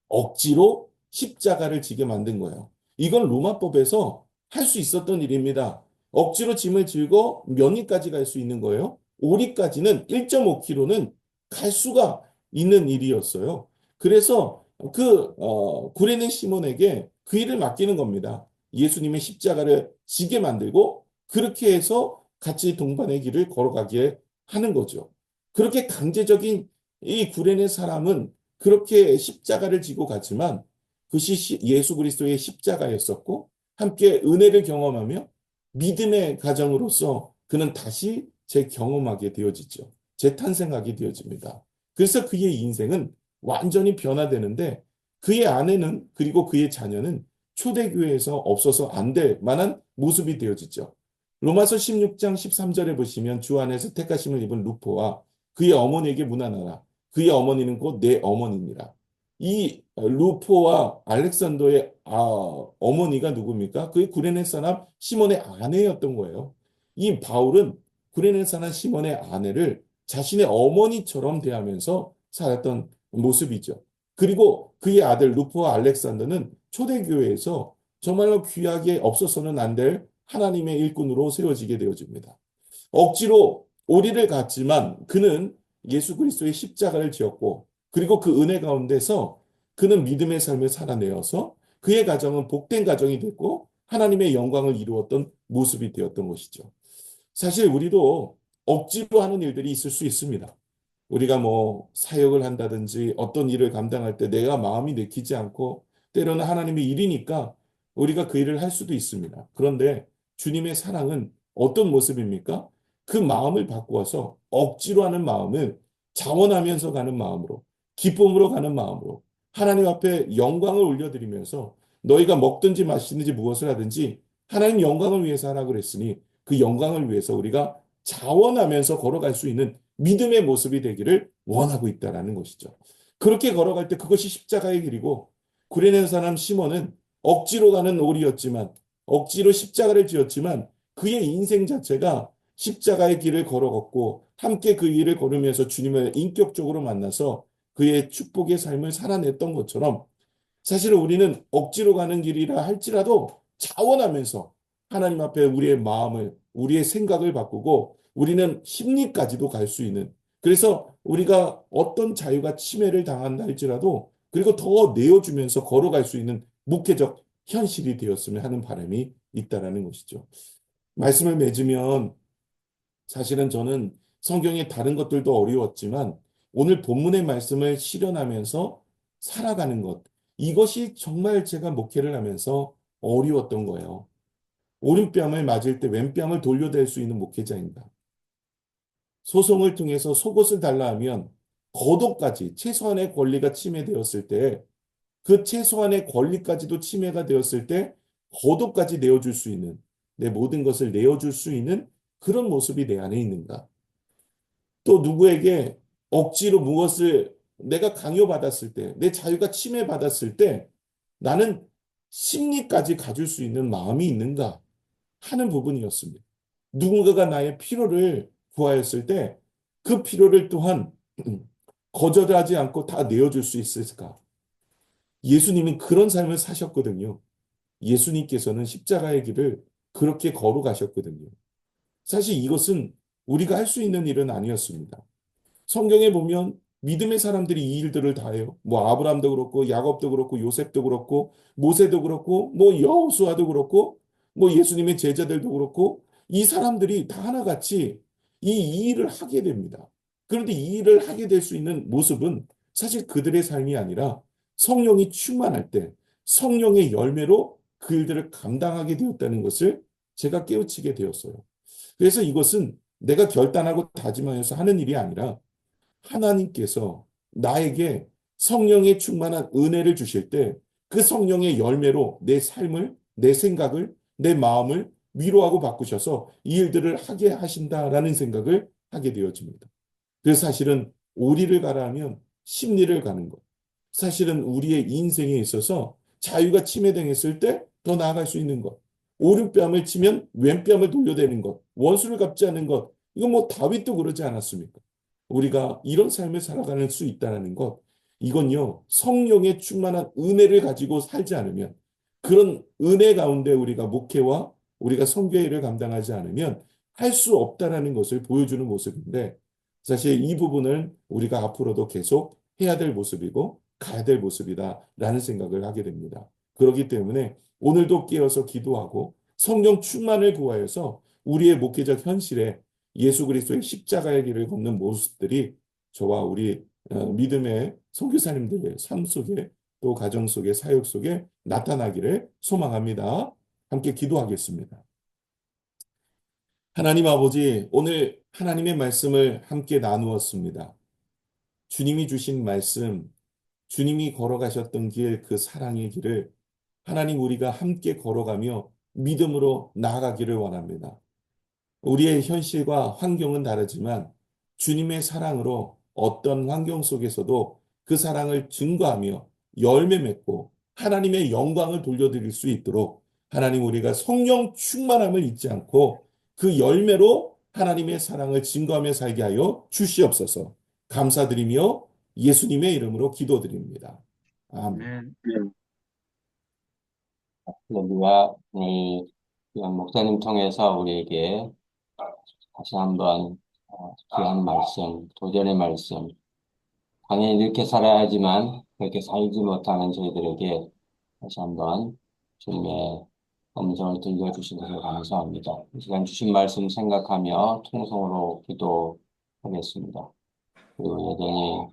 억지로 십자가를 지게 만든 거예요. 이건 로마법에서 할 수 있었던 일입니다. 억지로 짐을 지고 면리까지 갈 수 있는 거예요. 오리까지는 1.5km는 갈 수가 있는 일이었어요. 그래서 구레네 시몬에게 그 일을 맡기는 겁니다. 예수님의 십자가를 지게 만들고 그렇게 해서 같이 동반의 길을 걸어가게 하는 거죠. 그렇게 강제적인 이 구레네 사람은 그렇게 십자가를 지고 갔지만 그것이 예수 그리스도의 십자가였었고 함께 은혜를 경험하며 믿음의 가정으로서 그는 다시 재경험하게 되어지죠. 재탄생하게 되어집니다. 그래서 그의 인생은 완전히 변화되는데 그의 아내는 그리고 그의 자녀는 초대교회에서 없어서 안 될 만한 모습이 되어지죠. 로마서 16장 13절에 보시면 주 안에서 택하심을 입은 루포와 그의 어머니에게 문안하라. 그의 어머니는 곧 내 어머니니라. 이 루포와 알렉산더의 어머니가 누굽니까? 그게 구레네 사람 시몬의 아내였던 거예요. 이 바울은 구레네 사람 시몬의 아내를 자신의 어머니처럼 대하면서 살았던 모습이죠. 그리고 그의 아들 루포와 알렉산더는 초대교회에서 정말로 귀하게 없어서는 안 될 하나님의 일꾼으로 세워지게 되어집니다. 억지로 오리를 갔지만 그는 예수 그리스도의 십자가를 지었고, 그리고 그 은혜 가운데서 그는 믿음의 삶을 살아내어서 그의 가정은 복된 가정이 됐고 하나님의 영광을 이루었던 모습이 되었던 것이죠. 사실 우리도 억지로 하는 일들이 있을 수 있습니다. 우리가 뭐 사역을 한다든지 어떤 일을 감당할 때 내가 마음이 내키지 않고, 때로는 하나님의 일이니까 우리가 그 일을 할 수도 있습니다. 그런데 주님의 사랑은 어떤 모습입니까? 그 마음을 바꾸어서 억지로 하는 마음을 자원하면서 가는 마음으로, 기쁨으로 가는 마음으로 하나님 앞에 영광을 올려드리면서, 너희가 먹든지 마시든지 무엇을 하든지 하나님 영광을 위해서 하라 그랬으니 그 영광을 위해서 우리가 자원하면서 걸어갈 수 있는 믿음의 모습이 되기를 원하고 있다라는 것이죠. 그렇게 걸어갈 때 그것이 십자가의 길이고, 구레네 사람 시몬은 억지로 가는 오리였지만, 억지로 십자가를 지었지만 그의 인생 자체가 십자가의 길을 걸어갔고 함께 그 길을 걸으면서 주님을 인격적으로 만나서 그의 축복의 삶을 살아냈던 것처럼, 사실 우리는 억지로 가는 길이라 할지라도 자원하면서 하나님 앞에 우리의 마음을, 우리의 생각을 바꾸고 우리는 심리까지도 갈 수 있는, 그래서 우리가 어떤 자유가 침해를 당한다 할지라도 그리고 더 내어주면서 걸어갈 수 있는 목회적 현실이 되었으면 하는 바람이 있다라는 것이죠. 말씀을 맺으면, 사실은 저는 성경의 다른 것들도 어려웠지만 오늘 본문의 말씀을 실현하면서 살아가는 것, 이것이 정말 제가 목회를 하면서 어려웠던 거예요. 오른뺨을 맞을 때 왼뺨을 돌려댈 수 있는 목회자인가? 소송을 통해서 속옷을 달라 하면 거독까지 최소한의 권리가 침해되었을 때, 그 최소한의 권리까지도 침해가 되었을 때 거독까지 내어줄 수 있는, 내 모든 것을 내어줄 수 있는 그런 모습이 내 안에 있는가? 또 누구에게 억지로 무엇을 내가 강요받았을 때, 내 자유가 침해받았을 때 나는 심리까지 가질 수 있는 마음이 있는가 하는 부분이었습니다. 누군가가 나의 필요를 구하였을 때 그 필요를 또한 거절하지 않고 다 내어줄 수 있을까? 예수님은 그런 삶을 사셨거든요. 예수님께서는 십자가의 길을 그렇게 걸어가셨거든요. 사실 이것은 우리가 할 수 있는 일은 아니었습니다. 성경에 보면 믿음의 사람들이 이 일들을 다 해요. 뭐 아브라함도 그렇고 야곱도 그렇고 요셉도 그렇고 모세도 그렇고 뭐 여호수아도 그렇고 뭐 예수님의 제자들도 그렇고, 이 사람들이 다 하나같이 이 일을 하게 됩니다. 그런데 이 일을 하게 될 수 있는 모습은 사실 그들의 삶이 아니라 성령이 충만할 때 성령의 열매로 그 일들을 감당하게 되었다는 것을 제가 깨우치게 되었어요. 그래서 이것은 내가 결단하고 다짐하여서 하는 일이 아니라 하나님께서 나에게 성령의 충만한 은혜를 주실 때 그 성령의 열매로 내 삶을, 내 생각을, 내 마음을 위로하고 바꾸셔서 이 일들을 하게 하신다라는 생각을 하게 되어집니다. 그래서 사실은 오리를 가라 하면 십리를 가는 것. 사실은 우리의 인생에 있어서 자유가 침해당했을 때 더 나아갈 수 있는 것. 오른뺨을 치면 왼뺨을 돌려대는 것. 원수를 갚지 않는 것. 이건 뭐 다윗도 그러지 않았습니까? 우리가 이런 삶을 살아가는 수 있다는 것. 이건요, 성령의 충만한 은혜를 가지고 살지 않으면, 그런 은혜 가운데 우리가 목회와 우리가 선교회를 감당하지 않으면 할 수 없다라는 것을 보여주는 모습인데, 사실 이 부분을 우리가 앞으로도 계속 해야 될 모습이고 가야 될 모습이다라는 생각을 하게 됩니다. 그렇기 때문에 오늘도 깨어서 기도하고 성령 충만을 구하여서 우리의 목회적 현실에 예수 그리스도의 십자가의 길을 걷는 모습들이 저와 우리 믿음의 선교사님들의 삶 속에, 또 가정 속에, 사역 속에 나타나기를 소망합니다. 함께 기도하겠습니다. 하나님 아버지, 오늘 하나님의 말씀을 함께 나누었습니다. 주님이 주신 말씀, 주님이 걸어가셨던 길, 그 사랑의 길을 하나님 우리가 함께 걸어가며 믿음으로 나아가기를 원합니다. 우리의 현실과 환경은 다르지만 주님의 사랑으로 어떤 환경 속에서도 그 사랑을 증거하며 열매 맺고 하나님의 영광을 돌려드릴 수 있도록 하나님 우리가 성령 충만함을 잊지 않고 그 열매로 하나님의 사랑을 증거하며 살게 하여 주시옵소서. 감사드리며 예수님의 이름으로 기도드립니다. 아멘. 아멘. 할렐루야. 오늘 귀한 목사님 통해서 우리에게 다시 한번 귀한 말씀, 도전의 말씀, 당연히 이렇게 살아야지만 그렇게 살지 못하는 저희들에게 다시 한번 주님의 음성을 들려주셔서 감사합니다. 이 시간 주신 말씀 생각하며 통성으로 기도하겠습니다. 그리고 여전히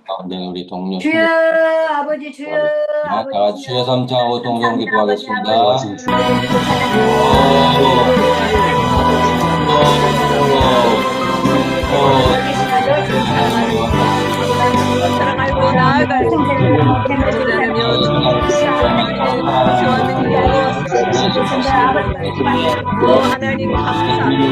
가운데 우리 동료 주여 아버지 주여 다 같이 주여 삼창하고 동성 기도하겠습니다. 사랑하고 나아갈 하나님 감사합니다.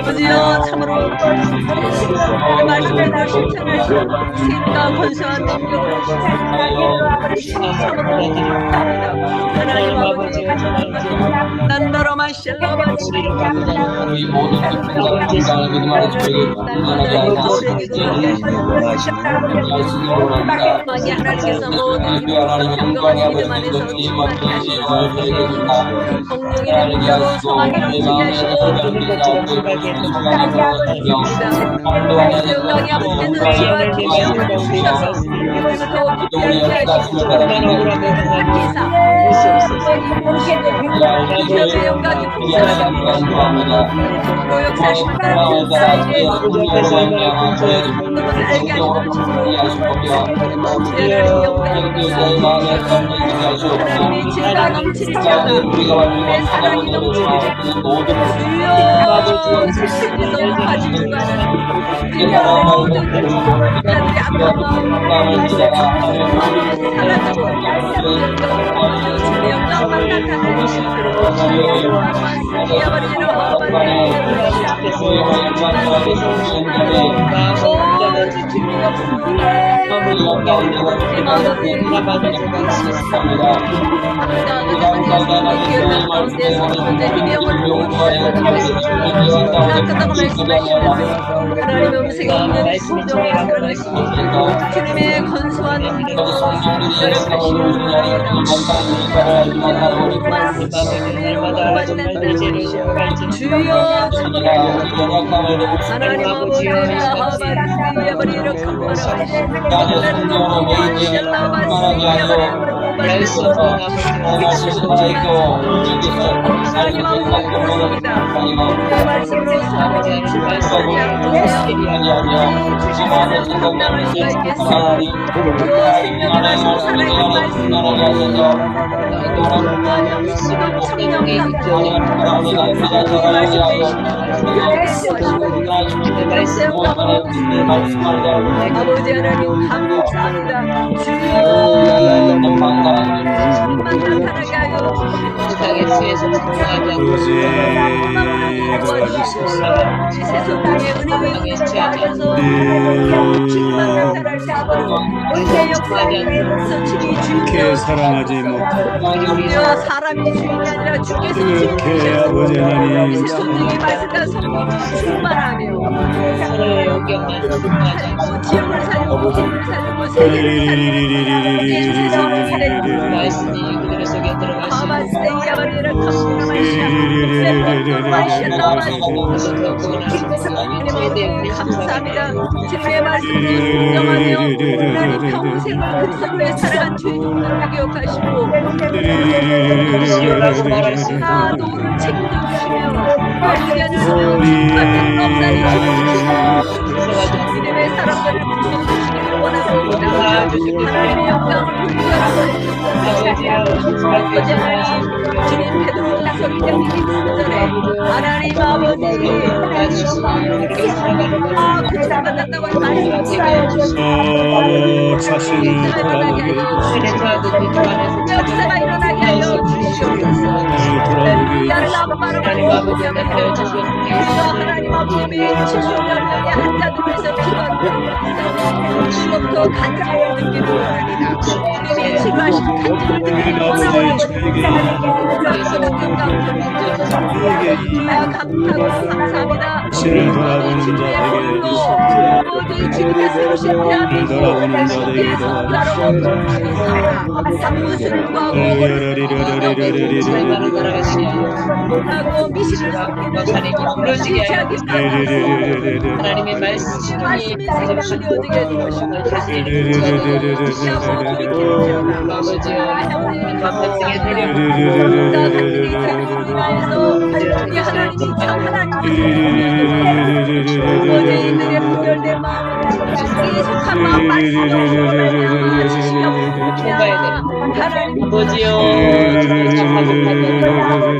아버지여 참으로 말씀을 실천하시고 세미가 건수한 능력을 참으로 하나님 아버지 난더러만 샬롬 우리 모든 기쁨과 감사를 믿음으로 주에게 하나님께서 모든 하나님의 영광의 아버지 주님 앞에 제발 저에게 주사 성령의 능력으로 소망을 넘치게 하시고 영광의 아버지께서 지와 계시고 주셔서 이곳을 더욱 깊이 하게 하시고 주셔서 영광이 풍성하시고 또 역사하시는 하나님 역사에 그것을 알게 하시는 하나님의 진가 넘치는 자가 내 사랑이 넘치는 주여 세상이 너무 가진 주가는 주여 모든 인간들이 아프고 사라지고 주의 영광만 나타나는 이어버리로 하나님의 음색이 없는 심정에 살아가시고 주님의 건수한 주여 하나님 아버지의 아버지를 아버지 하나님 감사합니다. 주여 주님만 나타나게 하여 세상의 죄에서 증명하지 않고 도와주시옵소서. 세속의 은혜의 역사에 하셔서 기만 나타나시 은혜 역사에 성취히 이렇게 사랑하지 못하고 주여 사람이 주인이 아니라 주께서 이렇게 아버지 주인이셔서 하나님 성령의 말씀과 성령으로 충만하며 지역을 살리고 지역을 살리고 세계를 살리고 예수님을 살리고 말씀이 그들 속에 들어가시고 아바스데이아바리를 감사합니다. 주님의 말씀으로 인정하며 하나님 평생을 그리스도의 살아간 죄종들을 기억하시고 노를 책임져 주시며 어떻게 하시며 같은 법사를 주시고 믿음의 사람들을 붙여주시기를 원합니다. 하나님의 영광을 불교하고 어제 주님 베드로 딱 소리장님 전에 하나님 아버지 그처럼 받았다고 자신을 돌아보게 역사가 일어나게 하여 주시옵소서. 할렐루야를 나무바로 하나님 아버지 매일 70년간의 한자들에서 피곤합니다. 지금부터 간증을 듣기를 원합니다. 주님의 치료하신 간증을 듣기를 감사합니다. 신을 돌아보는 자에게 모두 주님의 세우신 대한민국 신께서 삼무스를 구하고 하고 미신을 숨기는 지체하기 하나님의 말씀이 말씀이 생명이 어디게 되시고 감사에 하나님이 참 하나님이 어제인들의 분열된 마음을 계속한 마음 말씀으로 하나님 아버지요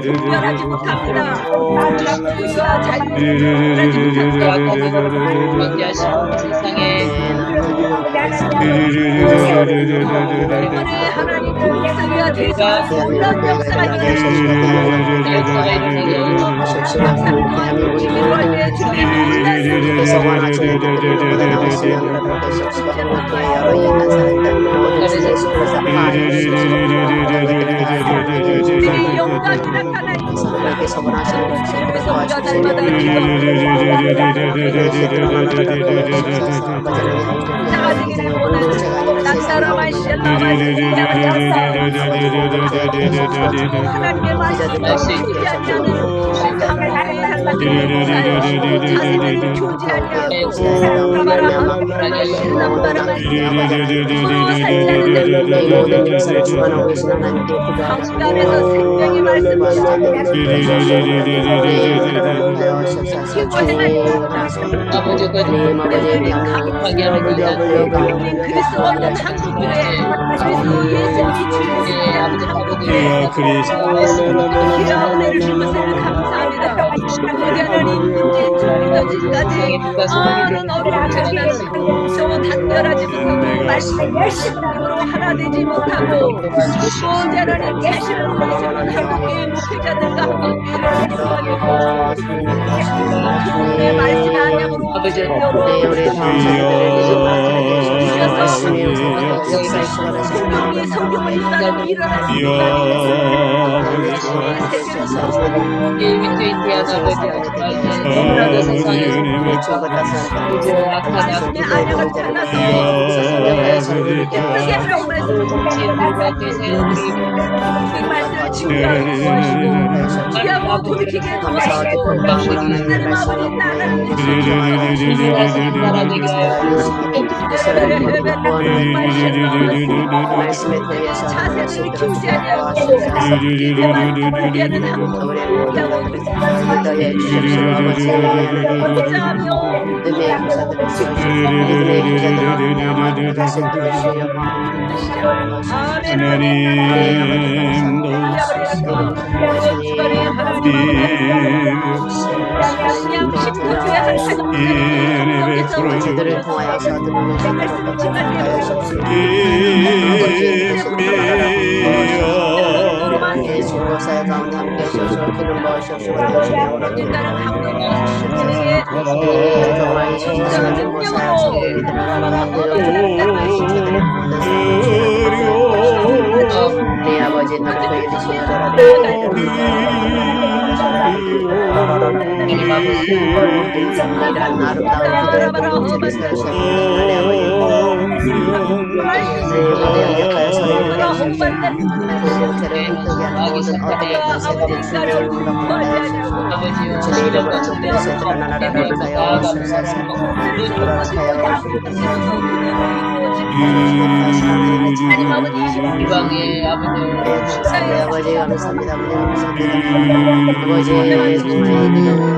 분별하지 못합니다. 주여 자유하지 못합니다. 관계하시고 세상에 이번에 하나님 역사가 되서 놀라운 역사가 일어나시고 역사가 일어나게 주님을 할 때 주님의 주님의 영광이 나타나있고 그래서 우리가 날마다 기도하기를 원하는 나사라마 샬라마 하나님의 말씀을 준비하지 않은 강하게 달라지는 자세를 교제하지 않고 라바라마 신남바라마 강단에서 생명의 말씀을 아버지 강하게 하는 그리스도 없는 한국교회 그리스도 예수님이 주신 은혜를 준 것을 감사합니다. 우리 하나님 문제 믿어지까지 많은 어려움을 지나는 저 단결하지 못하고 말씀 열심으로 하나 되지 못하고 또 하나님 계시를 위해서는 한국교회 목회자들과 한국교회를 활성화하게 그분의 말씀의 안양으로 주셔서 성경을 일어나는 안녕을 찾아서 예쁘게 하라고 말씀을 증거하고 구하시고 귀하고 돌이키게 도와주시고 하나님 아버지 나라를 자세를 키우지 아니하고 이제만 포기하는 한국이라고 저들을 통하여서 신고사의 가운데 함께 하셔서 기름 부으시옵시고 당신의 오른쪽 인간은 감동과 신에게 정말 신성한 모사의 성령이 내 아버지 나를 그 이르시려라 이런 아름다운 그들의 복음을 살으시옵소서 내 이방의 아버지 감사합니다. 아버지 정말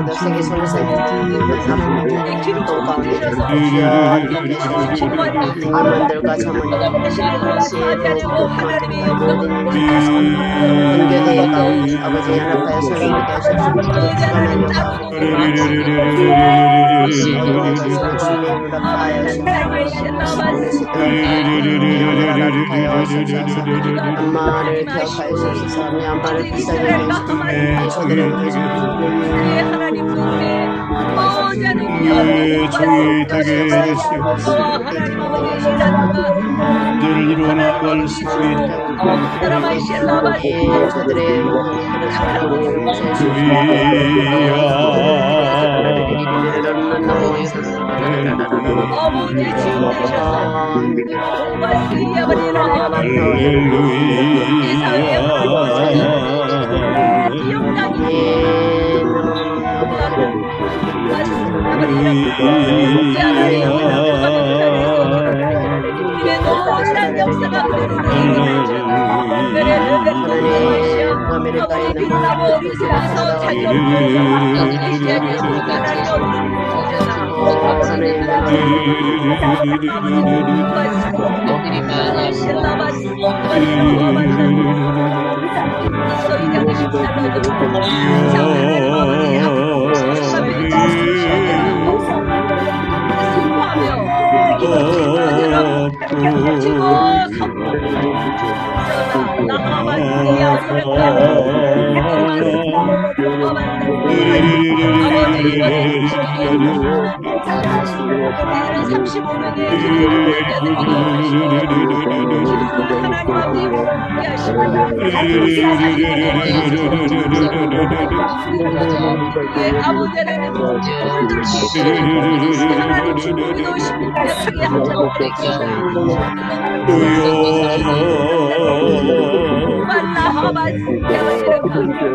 너 세계 성사의 또 가운데 아몬들과 자문들과 은교대의 가운데 아버지 연합하여 설명하게 하시옵소서. 엄마를 기억하여주셔서 엄마를 비싸게 해주셔서 하나님 눈에 종이 되게 하시옵소서. 하나님 아버지 신랑과 늘 이루어나갈 수 있도록 저들의 어머니 지으셔서 오바스이아버리라 놀란 역사가 아버지 비로라고 우리 세상에서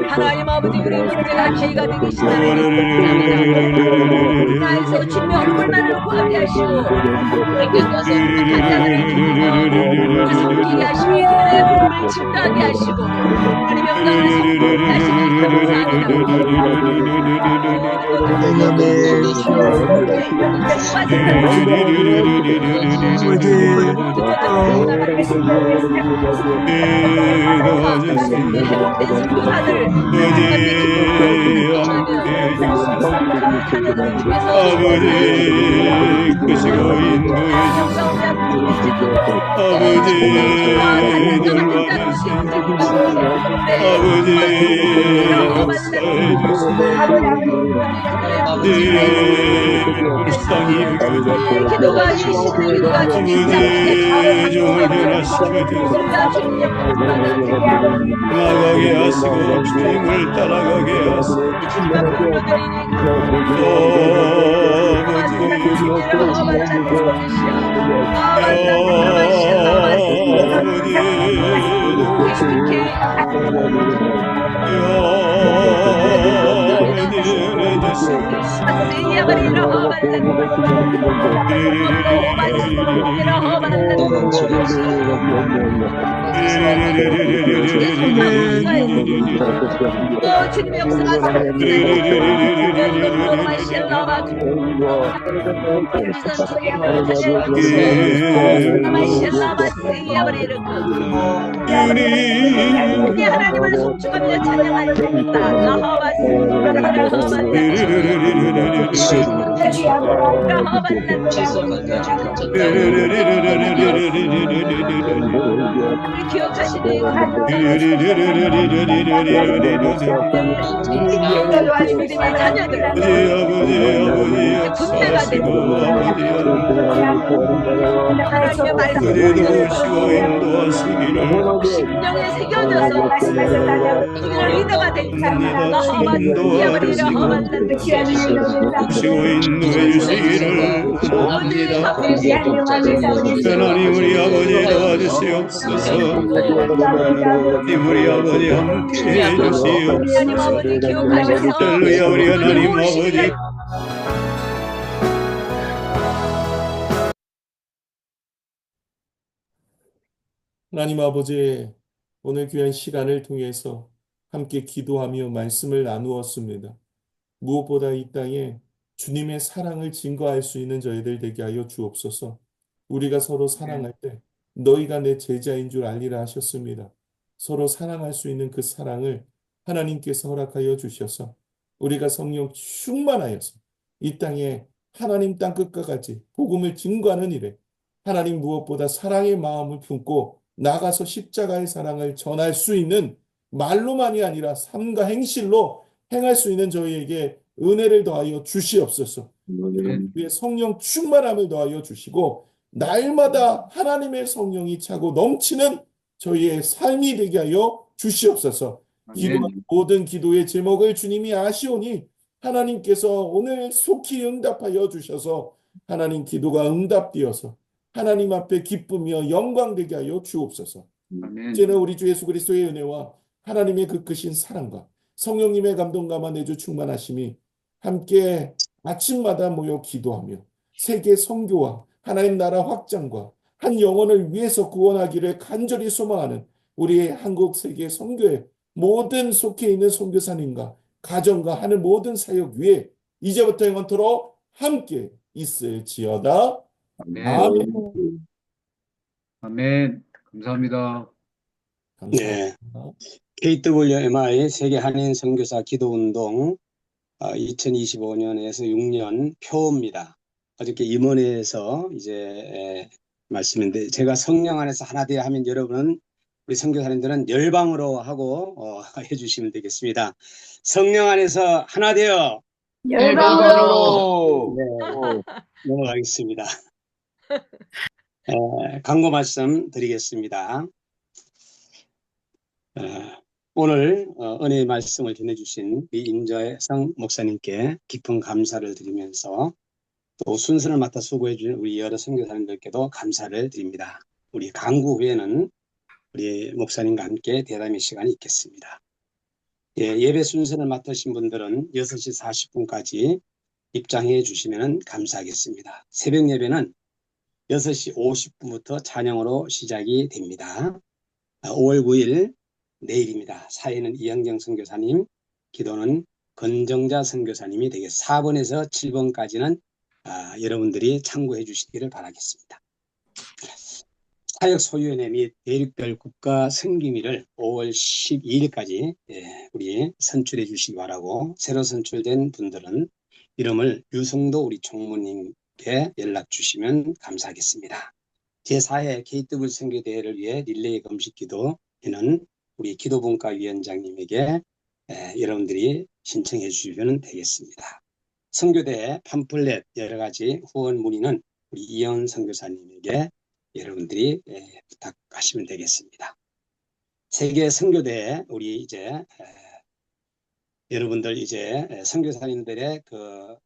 하나님 아버지 우리 문제가 기회가 되기 시작합니다. 나에서 주님의 얼굴만을 구하게 하시고 성기게 하시고 이들의 부름을 증가하게 하시고 하나님 영광을 선포하게 하시니 아버지 크시고 인도해 주시고 아버지 역사해 주시고 불쌍히 아버지 종을 변화시켜 주시고 나가게 하시고 주님을 따라가게 하시고 주님의 역사가 하나님을 송축하며 찬양할 때입니다. 우리 기억하시니 믿음의 자녀들 군대가 되고 하나님의 말씀을 심령에 새겨져서 우리는 리더가 됩니다. 오시고 인도해 주시기를 하나님 우리 아버지 도와주시옵소서. 우리 아버지 함께 해주시옵소서. 하나님 아버지 기억하셔서 할렐루야 우리 하나님 아버지 하나님 아버지, 오늘 귀한 시간을 통해서 함께 기도하며 말씀을 나누었습니다. 무엇보다 이 땅에 주님의 사랑을 증거할 수 있는 저희들 되게 하여 주옵소서. 우리가 서로 사랑할 때 너희가 내 제자인 줄 알리라 하셨습니다. 서로 사랑할 수 있는 그 사랑을 하나님께서 허락하여 주셔서 우리가 성령 충만하여서 이 땅에 하나님 땅 끝과 같이 복음을 증거하는 일에 하나님 무엇보다 사랑의 마음을 품고 나가서 십자가의 사랑을 전할 수 있는 말로만이 아니라 삶과 행실로 행할 수 있는 저희에게 은혜를 더하여 주시옵소서. 우리의 성령 충만함을 더하여 주시고 날마다 하나님의 성령이 차고 넘치는 저희의 삶이 되게 하여 주시옵소서. 기도하는 모든 기도의 제목을 주님이 아시오니 하나님께서 오늘 속히 응답하여 주셔서 하나님 기도가 응답되어서 하나님 앞에 기쁘며 영광되게 하여 주옵소서. 이제는 우리 주 예수 그리스도의 은혜와 하나님의 그 크신 사랑과 성령님의 감동감화 내주 충만하심이 함께 아침마다 모여 기도하며 세계 선교와 하나님 나라 확장과 한 영혼을 위해서 구원하기를 간절히 소망하는 우리의 한국 세계 선교의 모든 속해 있는 선교사님과 가정과 하는 모든 사역 위에 이제부터 영원토록 함께 있을지어다. 아멘. 아멘. 감사합니다. 네. KWMI 세계 한인 선교사 기도운동 2025년에서 6년 표입니다. 어저께 임원회에서 이제 말씀인데 제가 성령 안에서 하나 되어 하면 여러분은 우리 선교사님들은 열방으로 하고 해주시면 되겠습니다. 성령 안에서 하나 되어 열방으로. 네, 넘어가겠습니다. 광고 말씀 드리겠습니다. 오늘 은혜의 말씀을 전해주신 우리 임재성 목사님께 깊은 감사를 드리면서 또 순서를 맡아 수고해주신 우리 여러 선교사님들께도 감사를 드립니다. 우리 강구 후에는 우리 목사님과 함께 대담의 시간이 있겠습니다. 예배 순서를 맡으신 분들은 6시 40분까지 입장해 주시면 감사하겠습니다. 새벽 예배는 6시 50분부터 찬양으로 시작이 됩니다. 5월 9일 내일입니다. 사회는 이영경 선교사님, 기도는 건정자 선교사님이 되겠습니다. 4번에서 7번까지는 여러분들이 참고해 주시기를 바라겠습니다. 사역소위원회 및 대륙별 국가 선교미를 5월 12일까지 우리 선출해 주시기 바라고, 새로 선출된 분들은 이름을 유성도 우리 총무님께 연락 주시면 감사하겠습니다. 제4회 KW 선교대회를 위해 릴레이 금식기도에는 우리 기도분과위원장님에게 여러분들이 신청해 주시면 되겠습니다. 선교대회 팜플렛 여러가지 후원 문의는 우리 이현 선교사님에게 여러분들이 부탁하시면 되겠습니다. 세계 선교대회 우리 이제 여러분들 이제 선교사님들의 그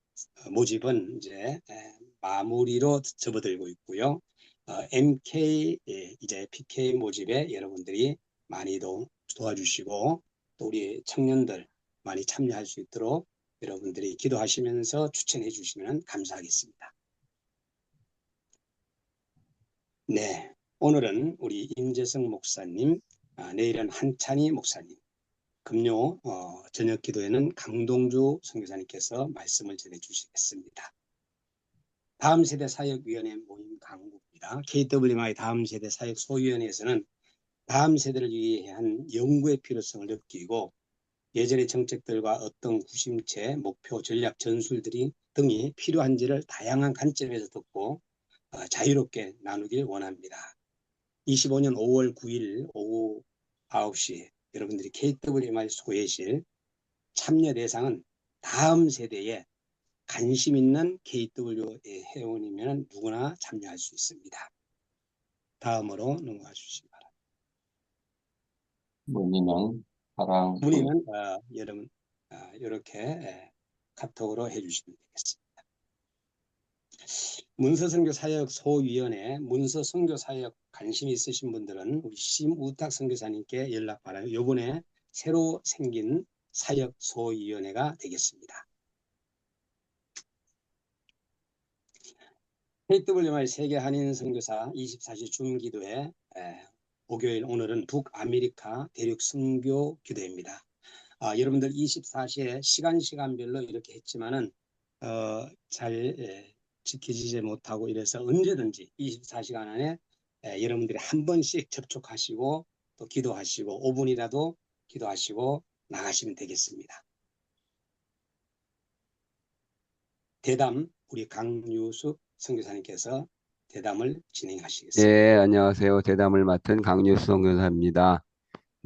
모집은 이제 마무리로 접어들고 있고요. MK 이제 PK 모집에 여러분들이 많이도 도와주시고 또 우리 청년들 많이 참여할 수 있도록 여러분들이 기도하시면서 추천해 주시면 감사하겠습니다. 네, 오늘은 우리 임재성 목사님, 내일은 한찬희 목사님, 금요 저녁 기도에는 강동주 선교사님께서 말씀을 전해 주시겠습니다. 다음 세대 사역위원회 모임 강구입니다. KWMI 다음 세대 사역 소위원회에서는 다음 세대를 위한 연구의 필요성을 느끼고 예전의 정책들과 어떤 구심체, 목표, 전략, 전술들이 등이 필요한지를 다양한 관점에서 듣고 자유롭게 나누길 원합니다. 25년 5월 9일 오후 9시 여러분들이 KWMR 소개실 참여 대상은 다음 세대에 관심 있는 KW 회원이면 누구나 참여할 수 있습니다. 다음으로 넘어가 주시기 바랍니다. 문의는 사랑. 문의는 여러분 이렇게 카톡으로 해주시면 되겠습니다. 문서선교사역 소위원회 문서선교사역 관심 있으신 분들은 우리 심우탁 선교사님께 연락 바라요. 이번에 새로 생긴 사역 소위원회가 되겠습니다. KWMR 세계 한인 선교사 24시 줌기도회 목요일 오늘은 북아메리카 대륙 선교 기도회입니다. 여러분들 24시에 시간별로 이렇게 했지만은 잘 지켜지지 못하고 이래서 언제든지 24시간 안에 여러분들이 한 번씩 접촉하시고 또 기도하시고 5분이라도 기도하시고 나가시면 되겠습니다. 대담 우리 강유숙 선교사님께서 대담을 진행하시겠습니다. 네, 안녕하세요. 대담을 맡은 강유수 선교사입니다.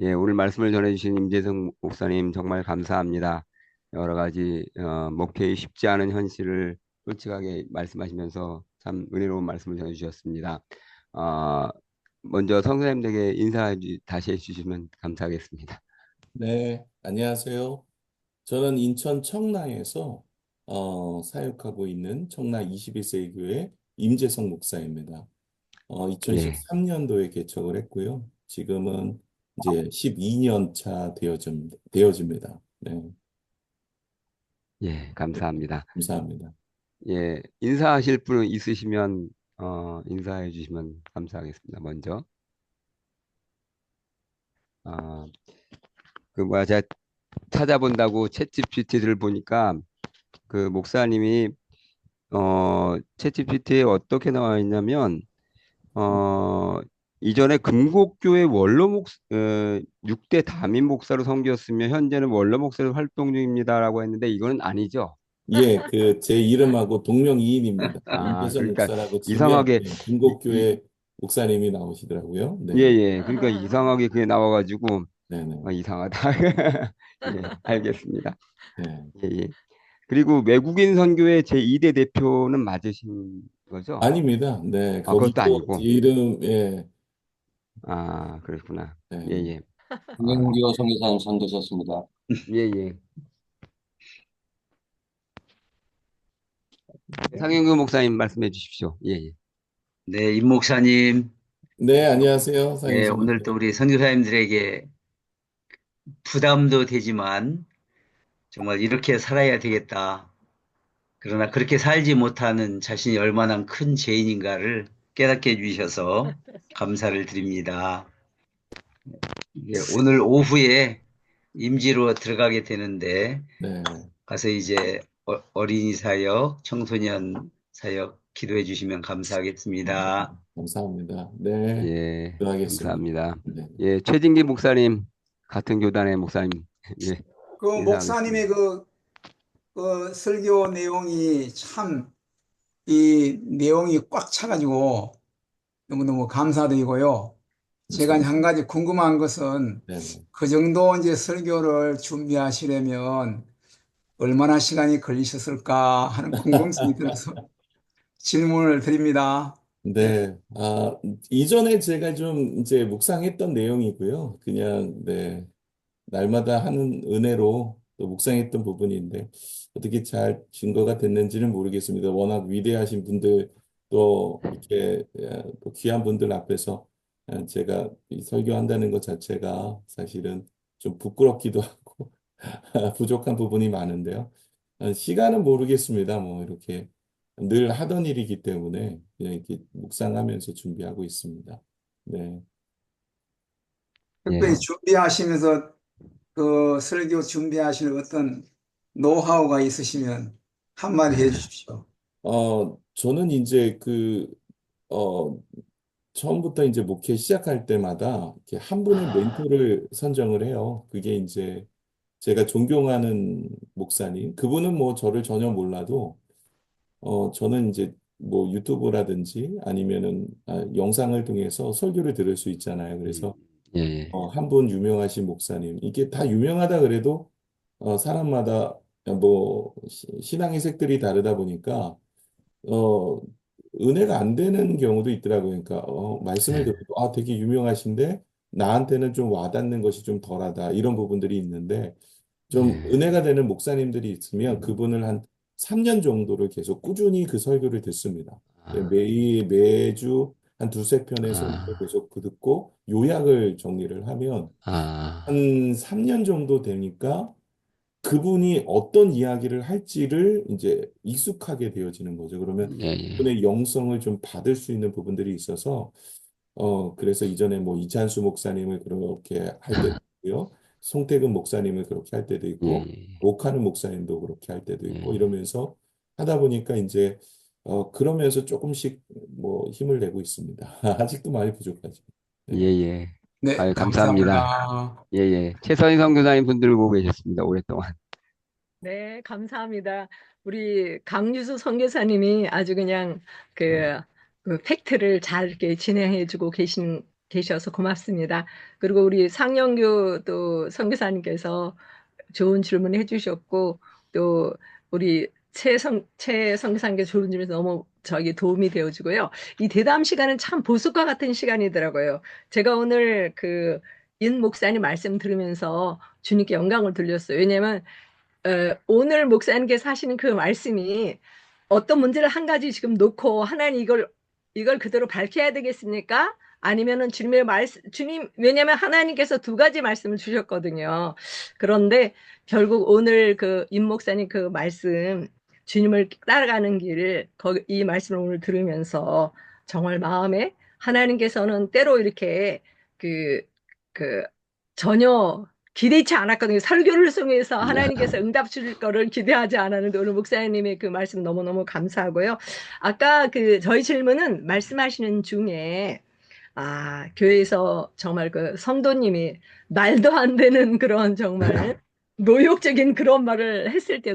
예, 오늘 말씀을 전해주신 임재성 목사님 정말 감사합니다. 여러 가지 목회의 쉽지 않은 현실을 솔직하게 말씀하시면서 참 은혜로운 말씀을 전해주셨습니다. 먼저 선교사님들에게 다시 해주시면 감사하겠습니다. 네, 안녕하세요. 저는 인천 청라에서 사역하고 있는 청라 21세기 교회 임재성 목사입니다. 예, 2013년도에 개척을 했고요. 지금은 이제 12년 차 되어집니다. 네, 예, 감사합니다. 감사합니다. 예, 인사하실 분 있으시면 인사해 주시면 감사하겠습니다. 먼저 제가 찾아본다고 챗GPT를 보니까 그 목사님이 챗GPT에 어떻게 나와 있냐면 이전에 금곡교회 6대 담임 목사로 섬겼으며 현재는 원로 목사로 활동 중입니다라고 했는데 이거는 아니죠. 예, 제 이름하고 동명이인입니다. 임재성 그러니까 목사라고 치면 이상하게 금곡교회 목사님이 나오시더라고요. 네, 예, 그러니까 이상하게 그게 나와가지고 네네. 이상하다. 예, 알겠습니다. 네. 예. 그리고 외국인 선교회 제2대 대표는 맞으신 거죠? 아닙니다. 네, 그것도 거기도 아니고. 이름, 예, 그렇구나. 네. 예. 김영규 선교사님 선되셨습니다. 예. 상영규 목사님 말씀해 주십시오. 예. 네, 임 목사님. 네, 안녕하세요. 네, 오늘 또 우리 선교사님들에게 부담도 되지만 정말 이렇게 살아야 되겠다. 그러나 그렇게 살지 못하는 자신이 얼마나 큰 죄인인가를 깨닫게 해주셔서 감사를 드립니다. 오늘 오후에 임지로 들어가게 되는데 네, 가서 이제 어린이 사역, 청소년 사역 기도해 주시면 감사하겠습니다. 감사합니다. 네, 예, 기도하겠습니다. 감사합니다. 네. 예, 최진기 목사님 같은 교단의 목사님. 예. 그 목사님의 그 설교 내용이 참 이 내용이 꽉 차가지고 너무너무 감사드리고요. 제가 한 가지 궁금한 것은 네. 그 정도 이제 설교를 준비하시려면 얼마나 시간이 걸리셨을까 하는 궁금증이 들어서 질문을 드립니다. 네, 이전에 제가 좀 이제 묵상했던 내용이고요. 그냥, 네, 날마다 하는 은혜로 또 묵상했던 부분인데, 어떻게 잘 증거가 됐는지는 모르겠습니다. 워낙 위대하신 분들, 또 이렇게 또 귀한 분들 앞에서 제가 이 설교한다는 것 자체가 사실은 좀 부끄럽기도 하고, 부족한 부분이 많은데요. 시간은 모르겠습니다. 뭐, 이렇게. 늘 하던 일이기 때문에 그냥 이렇게 묵상하면서 준비하고 있습니다. 네. 특별히 준비하시면서 그 설교 준비하시는 어떤 노하우가 있으시면 한마디 해주십시오. 저는 이제 처음부터 이제 목회 시작할 때마다 이렇게 한 분의 멘토를 선정을 해요. 그게 이제 제가 존경하는 목사님. 그분은 뭐 저를 전혀 몰라도 저는 이제 뭐 유튜브라든지 아니면은 영상을 통해서 설교를 들을 수 있잖아요. 그래서 예, 예. 한 분 유명하신 목사님. 이게 다 유명하다 그래도 사람마다 뭐 신앙의 색들이 다르다 보니까 어, 은혜가 안 되는 경우도 있더라고요. 그러니까 말씀을 예. 듣고 되게 유명하신데 나한테는 좀 와닿는 것이 좀 덜하다 이런 부분들이 있는데 좀 예. 은혜가 되는 목사님들이 있으면 그분을 한 3년 정도를 계속 꾸준히 그 설교를 듣습니다. 매주 한 두세 편의 설교를 계속 듣고 요약을 정리를 하면 한 3년 정도 되니까 그분이 어떤 이야기를 할지를 이제 익숙하게 되어지는 거죠. 그러면 예, 예. 그분의 영성을 좀 받을 수 있는 부분들이 있어서 그래서 이전에 뭐 이찬수 목사님을 그렇게 할 때도 있고요. 송태근 목사님을 그렇게 할 때도 예, 있고, 예. 옥하는 목사님도 그렇게 할 때도 있고, 예. 이러면서 하다 보니까 이제, 그러면서 조금씩 뭐 힘을 내고 있습니다. 아직도 많이 부족하죠. 예, 네. 예. 네, 아유, 감사합니다. 감사합니다. 예, 예. 최선희 선교사님 분들 보고 계셨습니다. 오랫동안. 네, 감사합니다. 우리 강유수 선교사님이 아주 그냥 그 팩트를 잘 이렇게 진행해주고 계셔서 고맙습니다. 그리고 우리 상영규 또 선교사님께서 좋은 질문 해주셨고, 또 우리 최 선교사님께서 좋은 질문에서 너무 도움이 되어주고요. 이 대담 시간은 참 보석과 같은 시간이더라고요. 제가 오늘 인 목사님 말씀 들으면서 주님께 영광을 돌렸어요. 왜냐면 오늘 목사님께서 하시는 그 말씀이 어떤 문제를 한 가지 지금 놓고 하나님 이걸 그대로 밝혀야 되겠습니까? 아니면은 주님, 왜냐면 하나님께서 두 가지 말씀을 주셨거든요. 그런데 결국 오늘 임 목사님 그 말씀, 주님을 따라가는 길을 이 말씀을 오늘 들으면서 정말 마음에 하나님께서는 때로 이렇게 그, 전혀 기대치 않았거든요. 설교를 통해서 하나님께서 응답 주실 거를 기대하지 않았는데 오늘 목사님의 그 말씀 너무너무 감사하고요. 아까 저희 질문은 말씀하시는 중에 교회에서 정말 성도님이 말도 안 되는 그런 정말 모욕적인 그런 말을 했을 때